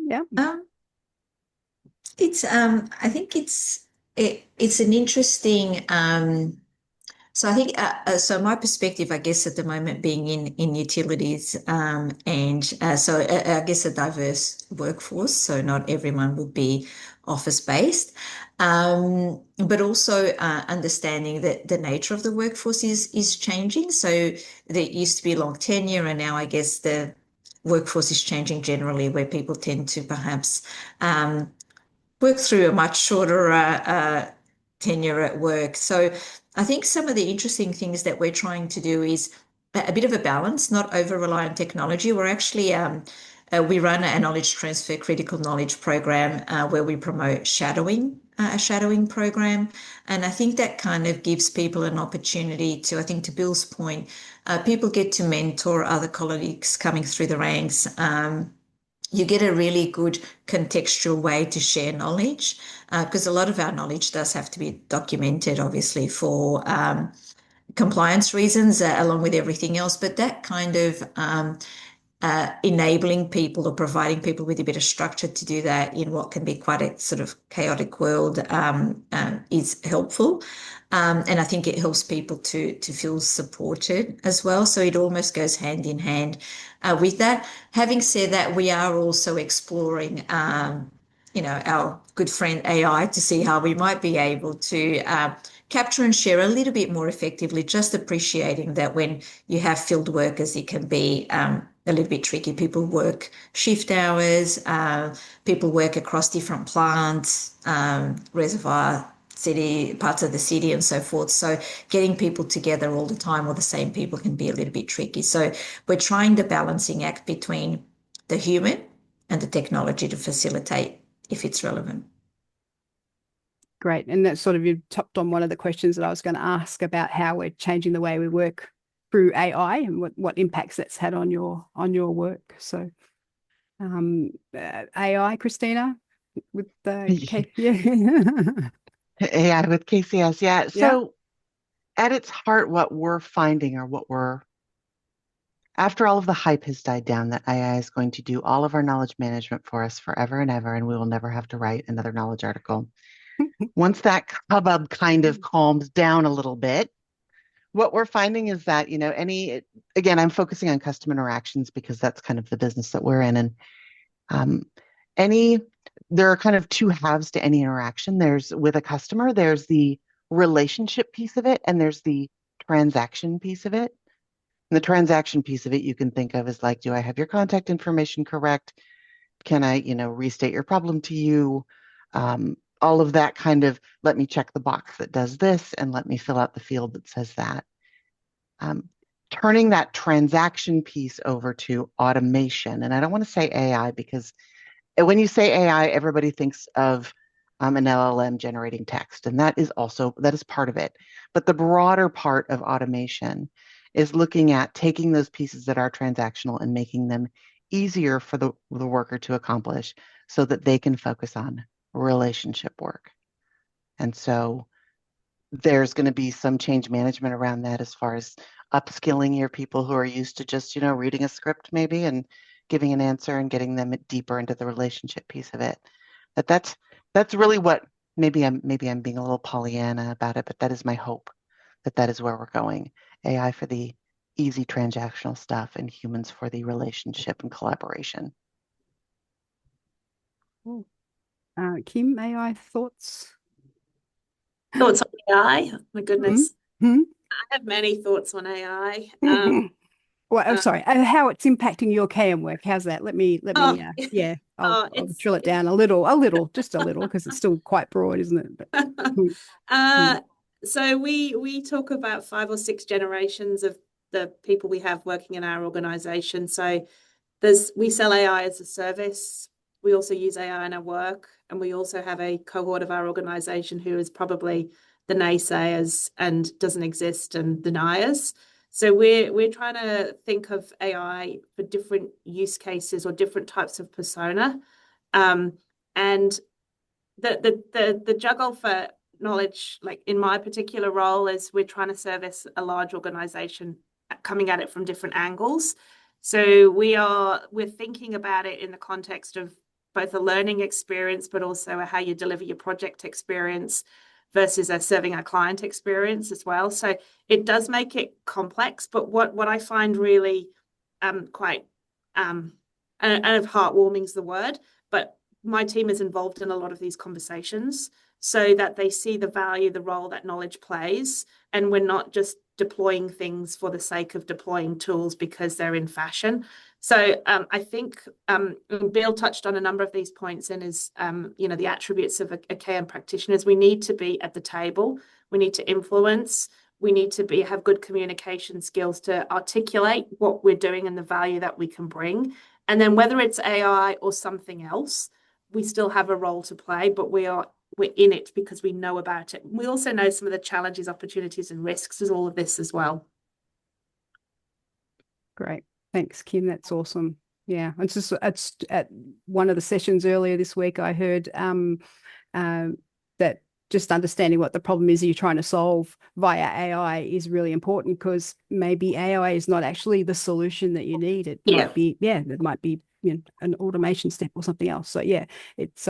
yeah. I think it's an interesting. So I think so. My perspective, I guess, at the moment, being in utilities, and so I guess a diverse workforce. So not everyone would be office based, but also understanding that the nature of the workforce is changing. So there used to be long tenure, and now I guess the workforce is changing generally, where people tend to perhaps work through a much shorter tenure at work. So I think some of the interesting things that we're trying to do is a bit of a balance, not over rely on technology. We're actually we run a knowledge transfer critical knowledge program where we promote shadowing, a shadowing program. And I think that kind of gives people an opportunity to, I think to Bill's point, people get to mentor other colleagues coming through the ranks. You get a really good contextual way to share knowledge because a lot of our knowledge does have to be documented, obviously, for compliance reasons, along with everything else. But that kind of enabling people or providing people with a bit of structure to do that in what can be quite a sort of chaotic world is helpful. And I think it helps people to feel supported as well. So it almost goes hand in hand with that. Having said that, we are also exploring our good friend AI to see how we might be able to capture and share a little bit more effectively, just appreciating that when you have field workers, it can be a little bit tricky. People work shift hours, people work across different plants, reservoir, city, parts of the city and so forth. So getting people together all the time or the same people can be a little bit tricky. So we're trying the balancing act between the human and the technology to facilitate if it's relevant. Great. And that's sort of, you topped on one of the questions that I was going to ask about how we're changing the way we work through AI and what impacts that's had on your work. So AI, Christina, with the yeah. AI with KCS. Yeah. Yeah. So at its heart, what we're finding or after all of the hype has died down that AI is going to do all of our knowledge management for us forever and ever, and we will never have to write another knowledge article. Once that hubbub kind of calms down a little bit, what we're finding is that, again, I'm focusing on customer interactions because that's kind of the business that we're in. And there are kind of two halves to any interaction. There's with a customer, there's the relationship piece of it, and there's the transaction piece of it. And the transaction piece of it you can think of as like, do I have your contact information correct? Can I, restate your problem to you? All of that kind of, let me check the box that does this and let me fill out the field that says that. Turning that transaction piece over to automation. And I don't want to say AI because when you say AI, everybody thinks of an LLM generating text, and that is part of it. But the broader part of automation is looking at taking those pieces that are transactional and making them easier for the worker to accomplish so that they can focus on relationship work. And so there's going to be some change management around that as far as upskilling your people who are used to just, reading a script maybe and giving an answer and getting them deeper into the relationship piece of it. But that's really what maybe I'm being a little Pollyanna about it, but that is my hope that is where we're going. AI for the easy transactional stuff and humans for the relationship and collaboration. Kim, AI thoughts? Thoughts on AI? My goodness. Mm-hmm. I have many thoughts on AI. Well, I'm sorry, how it's impacting your KM work. How's that? Let me, yeah, I'll drill it down a little, just a little, because it's still quite broad, isn't it? But, so we talk about 5 or 6 generations of the people we have working in our organization. So we sell AI as a service. We also use AI in our work, and we also have a cohort of our organization who is probably the naysayers and doesn't exist and deniers. So we're trying to think of AI for different use cases or different types of persona, and the juggle for knowledge, like in my particular role, is we're trying to service a large organization coming at it from different angles. So we're thinking about it in the context of both a learning experience, but also how you deliver your project experience versus serving our client experience as well. So it does make it complex, but what I find really quite, I don't know if heartwarming is the word, but my team is involved in a lot of these conversations so that they see the value, the role that knowledge plays, and we're not just deploying things for the sake of deploying tools because they're in fashion. So I think Bill touched on a number of these points and is, the attributes of a KM practitioners. We need to be at the table. We need to influence. We need to have good communication skills to articulate what we're doing and the value that we can bring. And then whether it's AI or something else, we still have a role to play, but we're in it because we know about it. We also know some of the challenges, opportunities, and risks as all of this as well. Great. Thanks, Kim. That's awesome. Yeah. It's at one of the sessions earlier this week, I heard that just understanding what the problem is you're trying to solve via AI is really important, because maybe AI is not actually the solution that you need. It might be, it might be, an automation step or something else. So it's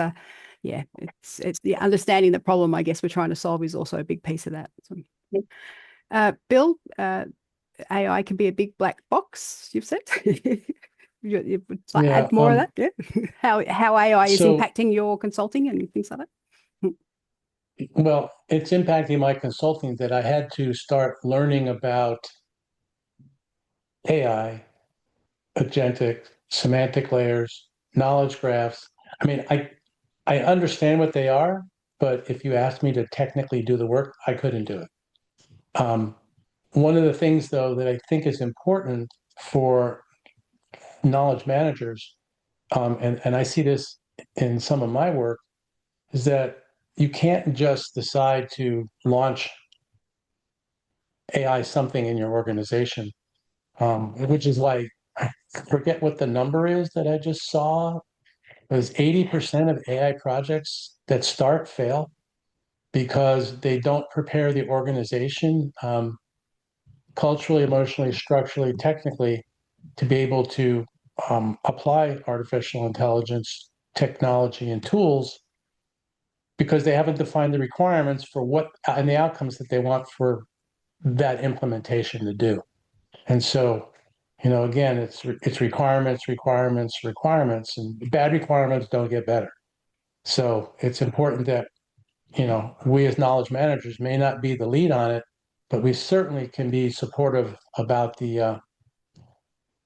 it's the understanding the problem, I guess, we're trying to solve is also a big piece of that. So, Bill, AI can be a big black box, you've said. You would like add more of that? Yeah. How AI is impacting your consulting and things like that? Well, it's impacting my consulting that I had to start learning about AI, agentic, semantic layers, knowledge graphs. I mean, I understand what they are, but if you asked me to technically do the work, I couldn't do it. One of the things, though, that I think is important for knowledge managers, and I see this in some of my work, is that you can't just decide to launch AI something in your organization, which is why I forget what the number is that I just saw. It was 80% of AI projects that start fail because they don't prepare the organization culturally, emotionally, structurally, technically to be able to apply artificial intelligence technology and tools, because they haven't defined the requirements for what and the outcomes that they want for that implementation to do. And so, again, it's requirements, requirements, requirements, and bad requirements don't get better. So it's important that, we as knowledge managers may not be the lead on it, but we certainly can be supportive about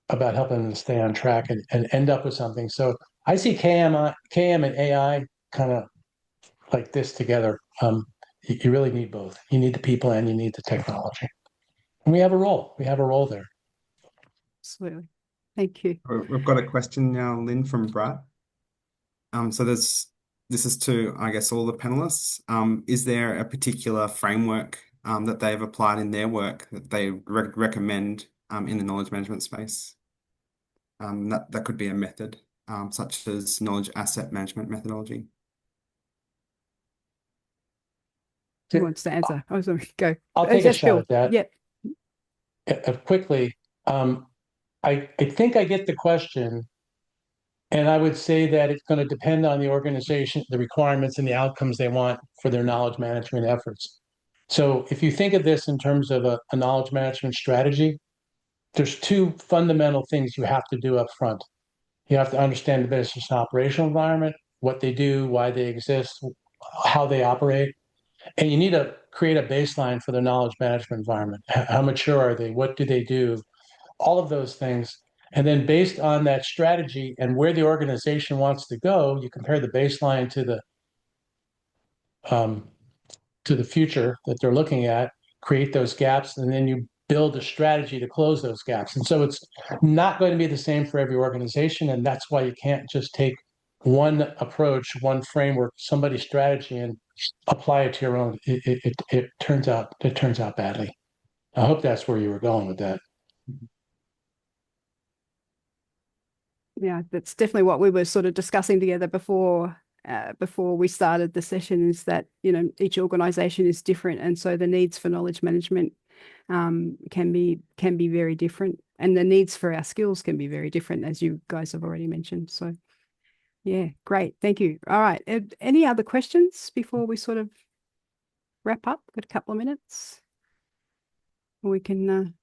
about helping them to stay on track and end up with something. So I see KM and AI kind of like this together. You really need both. You need the people and you need the technology. And we have a role. We have a role there. Absolutely. Thank you. We've got a question now, Lynn, from Brad. So this is to, I guess, all the panelists. Is there a particular framework that they've applied in their work that they recommend in the knowledge management space? That could be a method, such as knowledge asset management methodology. Who wants to answer? Oh, sorry, go. I'll take a shot at that. Yep. Quickly, I think I get the question, and I would say that it's going to depend on the organization, the requirements, and the outcomes they want for their knowledge management efforts. So if you think of this in terms of a knowledge management strategy, there's two fundamental things you have to do up front. You have to understand the business and operational environment, what they do, why they exist, how they operate. And you need to create a baseline for the knowledge management environment. How mature are they? What do they do? All of those things. And then based on that strategy and where the organization wants to go, you compare the baseline to the future that they're looking at, create those gaps, and then you build a strategy to close those gaps. And so it's not going to be the same for every organization. And that's why you can't just take one approach, one framework, somebody's strategy, and apply it to your own. It turns out badly. I hope that's where you were going with that. Yeah, that's definitely what we were sort of discussing together before we started the session, is that each organization is different, and so the needs for knowledge management can be very different, and the needs for our skills can be very different, as you guys have already mentioned. So yeah, great, thank you. All right, any other questions before we sort of wrap up? Got a couple of minutes. We can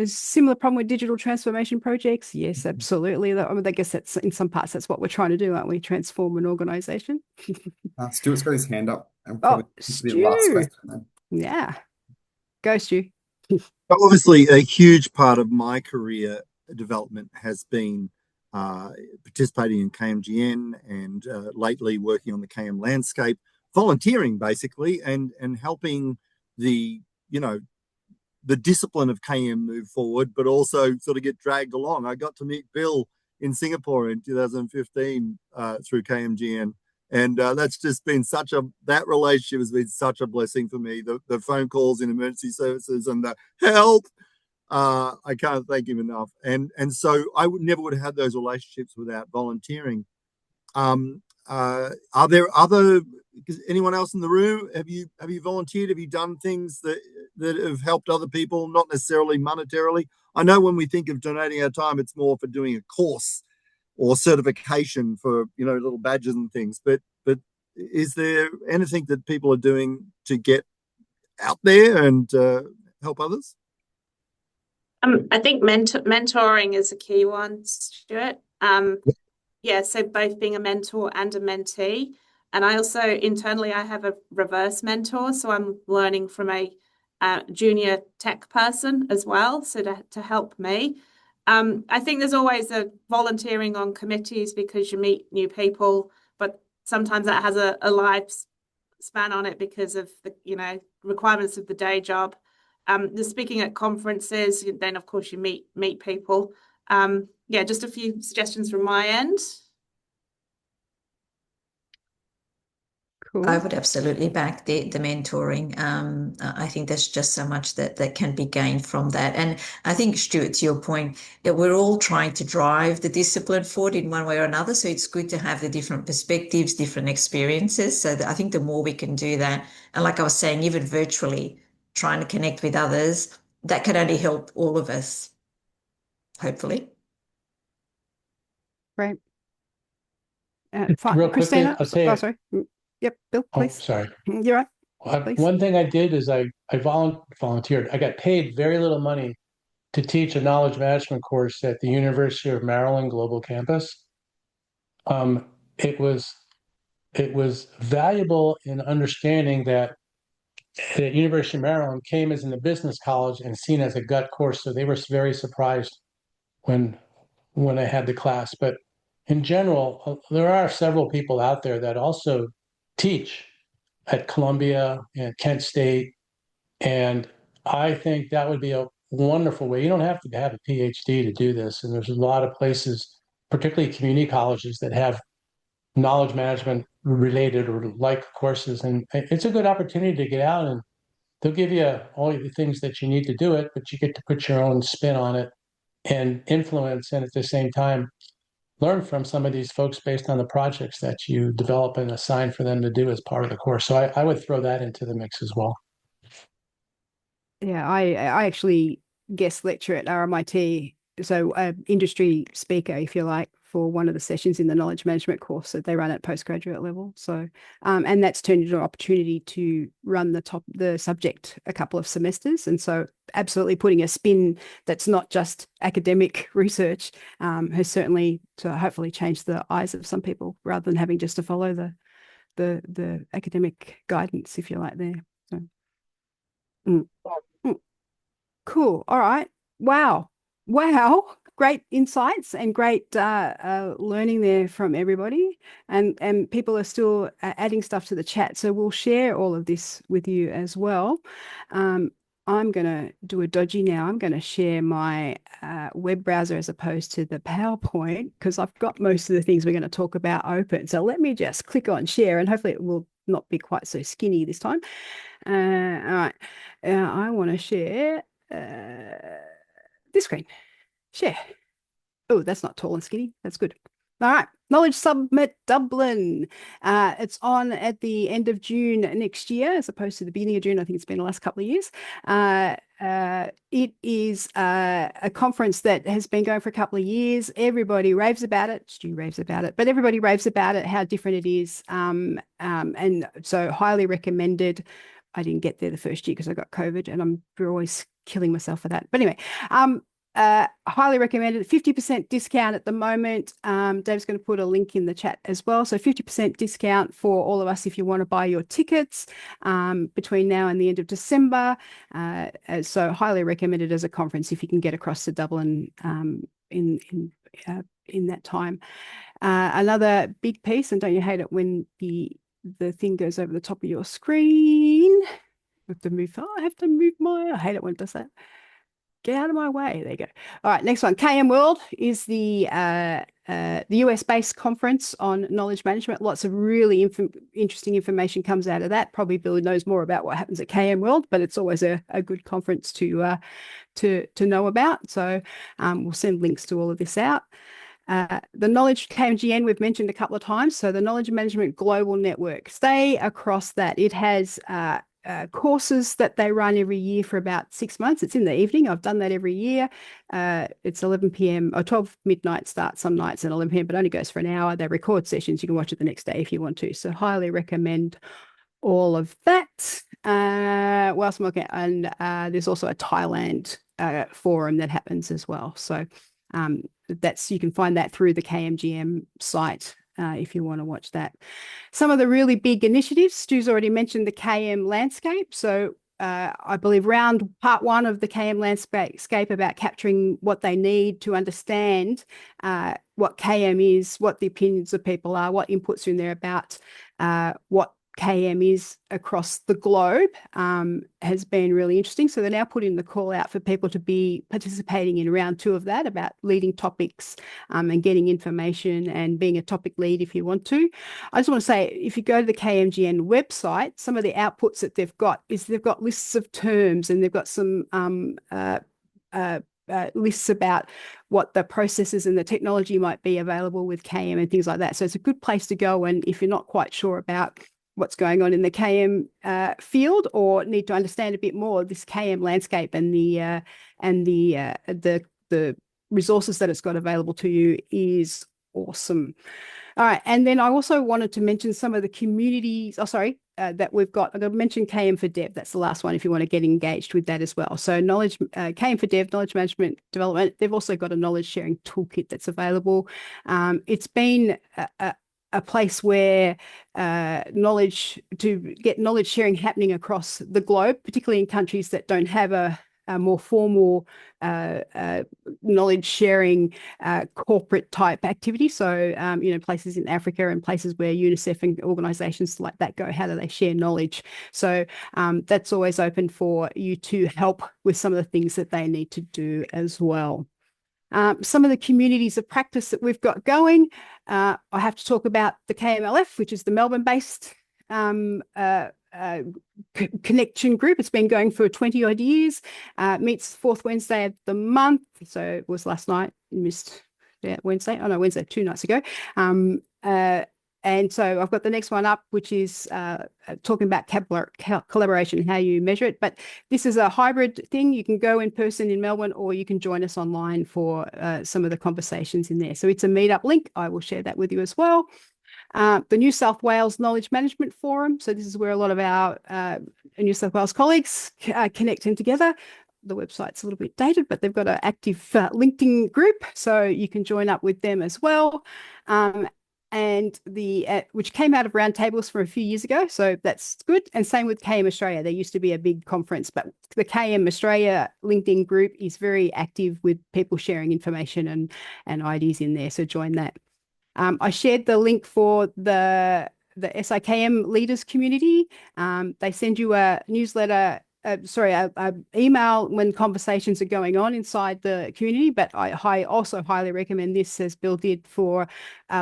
similar problem with digital transformation projects. Yes, absolutely. I guess that's in some parts that's what we're trying to do, aren't we? Transform an organization. Stuart's got his hand up. Stu. Last question then. Yeah, go Stu. Obviously, a huge part of my career development has been participating in KMGN and lately working on the KM landscape, volunteering basically, and helping the discipline of KM move forward, but also sort of get dragged along. I got to meet Bill in Singapore in 2015 through KMGN. And that's just been that relationship has been such a blessing for me. The phone calls in emergency services and the help, I can't thank him enough. And so I never would have had those relationships without volunteering. Are there other, anyone else in the room? Have you volunteered? Have you done things that have helped other people, not necessarily monetarily? I know when we think of donating our time, it's more for doing a course or certification for, you know, little badges and things. But is there anything that people are doing to get out there and help others? I think mentoring is a key one, Stuart. Yeah, so both being a mentor and a mentee. And I also internally, I have a reverse mentor. So I'm learning from a junior tech person as well. So to help me. I think there's always a volunteering on committees because you meet new people, but sometimes that has a lifespan on it because of the, you know, requirements of the day job. The speaking at conferences, then of course you meet people. Yeah, just a few suggestions from my end. Cool. I would absolutely back the mentoring. I think there's just so much that can be gained from that. And I think, Stuart, to your point, that we're all trying to drive the discipline forward in one way or another. So it's good to have the different perspectives, different experiences. So I think the more we can do that, and like I was saying, even virtually, trying to connect with others, that can only help all of us, hopefully. Great. Real quickly, Christina, I'll say, sorry. Yep, Bill, oh, please. sorry. You're right. Please. One thing I did is I volunteered. I got paid very little money to teach a knowledge management course at the University of Maryland Global Campus. It was valuable in understanding that the University of Maryland came as in the business college and seen as a gut course. So they were very surprised when I had the class. But in general, there are several people out there that also teach at Columbia and Kent State. And I think that would be a wonderful way. You don't have to have a PhD to do this. And there's a lot of places, particularly community colleges, that have knowledge management related or like courses. And it's a good opportunity to get out, and they'll give you all the things that you need to do it, but you get to put your own spin on it and influence, and at the same time, learn from some of these folks based on the projects that you develop and assign for them to do as part of the course. So I would throw that into the mix as well. Yeah, I actually guest lecture at RMIT, so industry speaker, if you like, for one of the sessions in the knowledge management course that they run at postgraduate level. So, and that's turned into an opportunity to run the subject a couple of semesters. And so absolutely putting a spin that's not just academic research has certainly to hopefully changed the eyes of some people rather than having just to follow the academic guidance, if you like, there. So, cool. All right. Wow. Great insights and great learning there from everybody. And people are still adding stuff to the chat. So we'll share all of this with you as well. I'm going to do a dodgy now. I'm going to share my web browser as opposed to the PowerPoint because I've got most of the things we're going to talk about open. So let me just click on share and hopefully it will not be quite so skinny this time. All right. I want to share this screen. Share. Oh, that's not tall and skinny. That's good. All right. Knowledge Summit Dublin. It's on at the end of June next year, as opposed to the beginning of June. I think it's been the last couple of years. It is a conference that has been going for a couple of years. Everybody raves about it. Stu raves about it, but everybody raves about it, how different it is. And so highly recommended. I didn't get there the first year because I got COVID and I'm always killing myself for that. But anyway, highly recommended. 50% discount at the moment. Dave's going to put a link in the chat as well. So 50% discount for all of us if you want to buy your tickets between now and the end of December. So highly recommended as a conference if you can get across to Dublin in that time. Another big piece, and don't you hate it when the thing goes over the top of your screen? I have to move. I hate it when it does that. Get out of my way. There you go. All right, next one. KM World is the US-based conference on knowledge management. Lots of really interesting information comes out of that. Probably Bill knows more about what happens at KM World, but it's always a good conference to know about. So we'll send links to all of this out. The Knowledge KMGN we've mentioned a couple of times. So the Knowledge Management Global Network, stay across that. It has courses that they run every year for about 6 months. It's in the evening. I've done that every year. It's 11 p.m. or 12 midnight start some nights and 11 p.m., but only goes for an hour. They record sessions. You can watch it the next day if you want to. So highly recommend all of that. Whilst I'm looking, and there's also a Thailand forum that happens as well. So you can find that through the KMGM site if you want to watch that. Some of the really big initiatives, Stu's already mentioned the KM landscape. So I believe part one of the KM landscape about capturing what they need to understand what KM is, what the opinions of people are, what inputs are in there about what KM is across the globe has been really interesting. So they're now putting the call out for people to be participating in round 2 of that, about leading topics and getting information and being a topic lead if you want to. I just want to say, if you go to the KMGN website, some of the outputs that they've got lists of terms, and they've got some lists about what the processes and the technology might be available with KM and things like that. So it's a good place to go, and if you're not quite sure about what's going on in the KM field, or need to understand a bit more this KM landscape and the resources that it's got available to you, is awesome. All right, and then I also wanted to mention some of the communities. That we've got. I'm going to mention KM for Dev. That's the last one if you want to get engaged with that as well. So KM for Dev, Knowledge Management Development. They've also got a knowledge sharing toolkit that's available. It's been a place where to get knowledge sharing happening across the globe, particularly in countries that don't have a more formal knowledge sharing corporate type activity. So, places in Africa and places where UNICEF and organizations like that go, how do they share knowledge? So that's always open for you to help with some of the things that they need to do as well. Some of the communities of practice that we've got going, I have to talk about the KMLF, which is the Melbourne-based connection group. It's been going for 20 odd years, meets 4th Wednesday of the month. So it was last night, missed Wednesday. Oh no, Wednesday, 2 nights ago. And so I've got the next one up, which is talking about collaboration and how you measure it. But this is a hybrid thing. You can go in person in Melbourne, or you can join us online for some of the conversations in there. So it's a meetup link. I will share that with you as well. The New South Wales Knowledge Management Forum. So this is where a lot of our New South Wales colleagues connecting together. The website's a little bit dated, but they've got an active LinkedIn group, so you can join up with them as well. And which came out of roundtables from a few years ago, so that's good. And same with KM Australia. There used to be a big conference, but the KM Australia LinkedIn group is very active with people sharing information and ideas in there, so join that. I shared the link for the SIKM leaders community. They send you a newsletter, a email when conversations are going on inside the community, but I also highly recommend this, as Bill did, for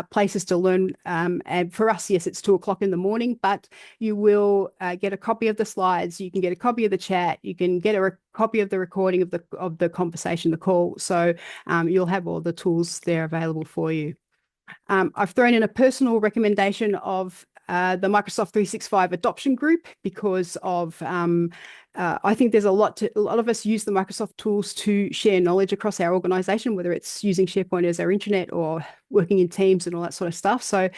places to learn. And for us, yes, it's 2 o'clock in the morning, but you will get a copy of the slides. You can get a copy of the chat. You can get a copy of the recording of the conversation, the call. So you'll have all the tools there available for you. I've thrown in a personal recommendation of the Microsoft 365 adoption group, because of I think there's a lot of us use the Microsoft tools to share knowledge across our organization, whether it's using SharePoint as our intranet or working in Teams and all that sort of stuff. So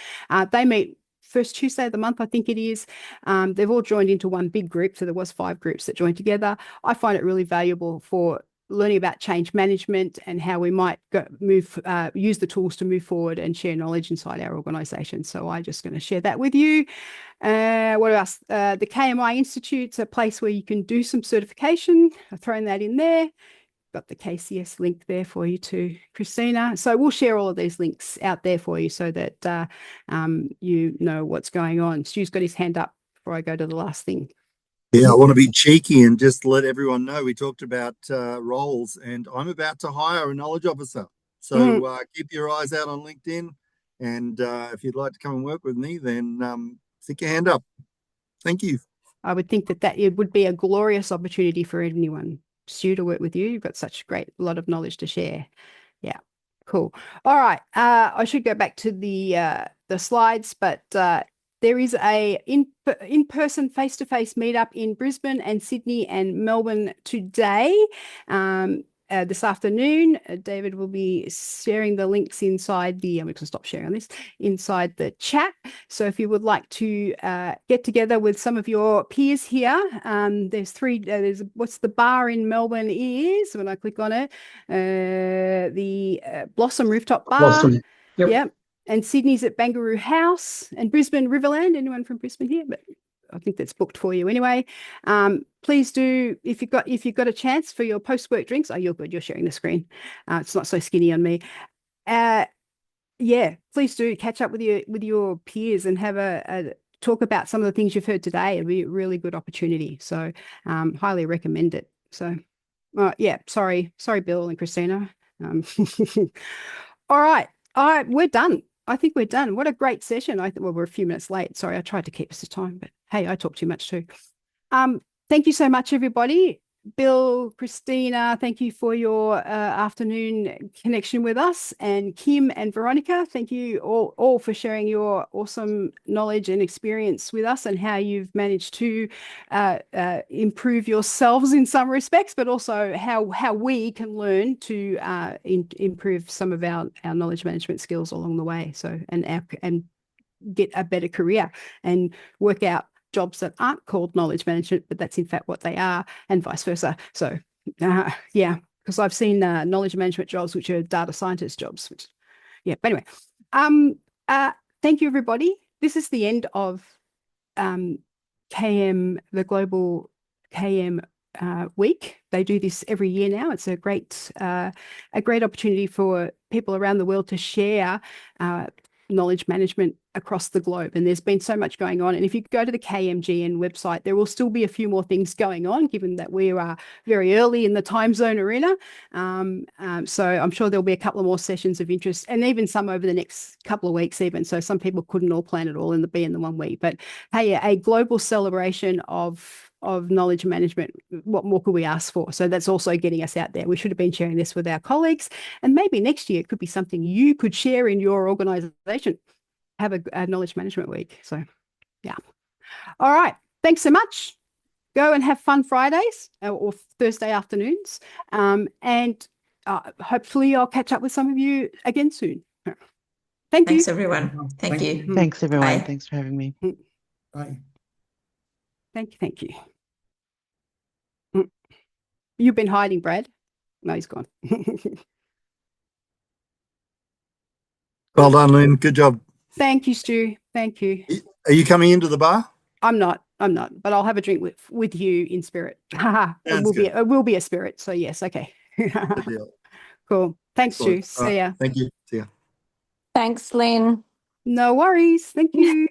they meet first Tuesday of the month, I think it is. They've all joined into one big group. So there was 5 groups that joined together. I find it really valuable for learning about change management and how we might use the tools to move forward and share knowledge inside our organization. So I'm just going to share that with you. What else? The KMI Institute's a place where you can do some certification. I've thrown that in there. Got the KCS link there for you too, Christina. So we'll share all of these links out there for you so that you know what's going on. Stu's got his hand up before I go to the last thing. Yeah, I want to be cheeky and just let everyone know we talked about roles, and I'm about to hire a knowledge officer. So keep your eyes out on LinkedIn, and if you'd like to come and work with me, then stick your hand up. Thank you. I would think that it would be a glorious opportunity for anyone, Stu, to work with you. You've got such a lot of knowledge to share. Yeah. Cool. All right. I should go back to the slides, but there is a in-person face-to-face meetup in Brisbane and Sydney and Melbourne today. This afternoon, David will be sharing the links inside the, I'm going to stop sharing this, inside the chat. So if you would like to get together with some of your peers here, there's there's what's the bar in Melbourne is, when I click on it, the Blossom Rooftop Bar. Blossom. Yep. Yep. And Sydney's at Banger House, and Brisbane Riverland. Anyone from Brisbane here? But I think that's booked for you anyway. Please do, if you've got a chance for your post-work drinks. Oh, you're good. You're sharing the screen. It's not so skinny on me. Yeah, please do catch up with your peers and have a talk about some of the things you've heard today. It'd be a really good opportunity. So highly recommend it. So yeah, sorry, Bill and Christina. All right, we're done. I think we're done. What a great session. Well, we're a few minutes late. Sorry, I tried to keep us to time, but hey, I talk too much too. Thank you so much, everybody. Bill, Christina, thank you for your afternoon connection with us. And Kim and Veronica, thank you all for sharing your awesome knowledge and experience with us and how you've managed to improve yourselves in some respects, but also how we can learn to improve some of our knowledge management skills along the way. So and get a better career and work out jobs that aren't called knowledge management, but that's in fact what they are, and vice versa. So yeah, because I've seen knowledge management jobs which are data scientist jobs, which yeah, but anyway, thank you, everybody. This is the end of KM, the Global KM week. They do this every year now. It's a great opportunity for people around the world to share knowledge management across the globe, and there's been so much going on. And if you go to the KMGN website, there will still be a few more things going on, given that we are very early in the time zone arena. So I'm sure there'll be a couple of more sessions of interest, and even some over the next couple of weeks even. So some people couldn't all plan it all in the 1 week, but hey, a global celebration of knowledge management. What more could we ask for? So that's also getting us out there. We should have been sharing this with our colleagues, and maybe next year it could be something you could share in your organization. Have a knowledge management week. So yeah. All right. Thanks so much. Go and have fun Fridays or Thursday afternoons. And hopefully I'll catch up with some of you again soon. Thank you. Thanks, everyone. Thank you. Thanks, everyone. Bye. Thanks for having me. Bye. Thank you. You've been hiding, Brad. No, he's gone. Well done, Lynn. Good job. Thank you, Stu. Thank you. Are you coming into the bar? I'm not, but I'll have a drink with you in spirit. It will be a spirit. So yes, okay. Good deal. Cool. Thanks, Stu. All See right. ya. Thank you. See ya. Thanks, Lynn. No worries. Thank you.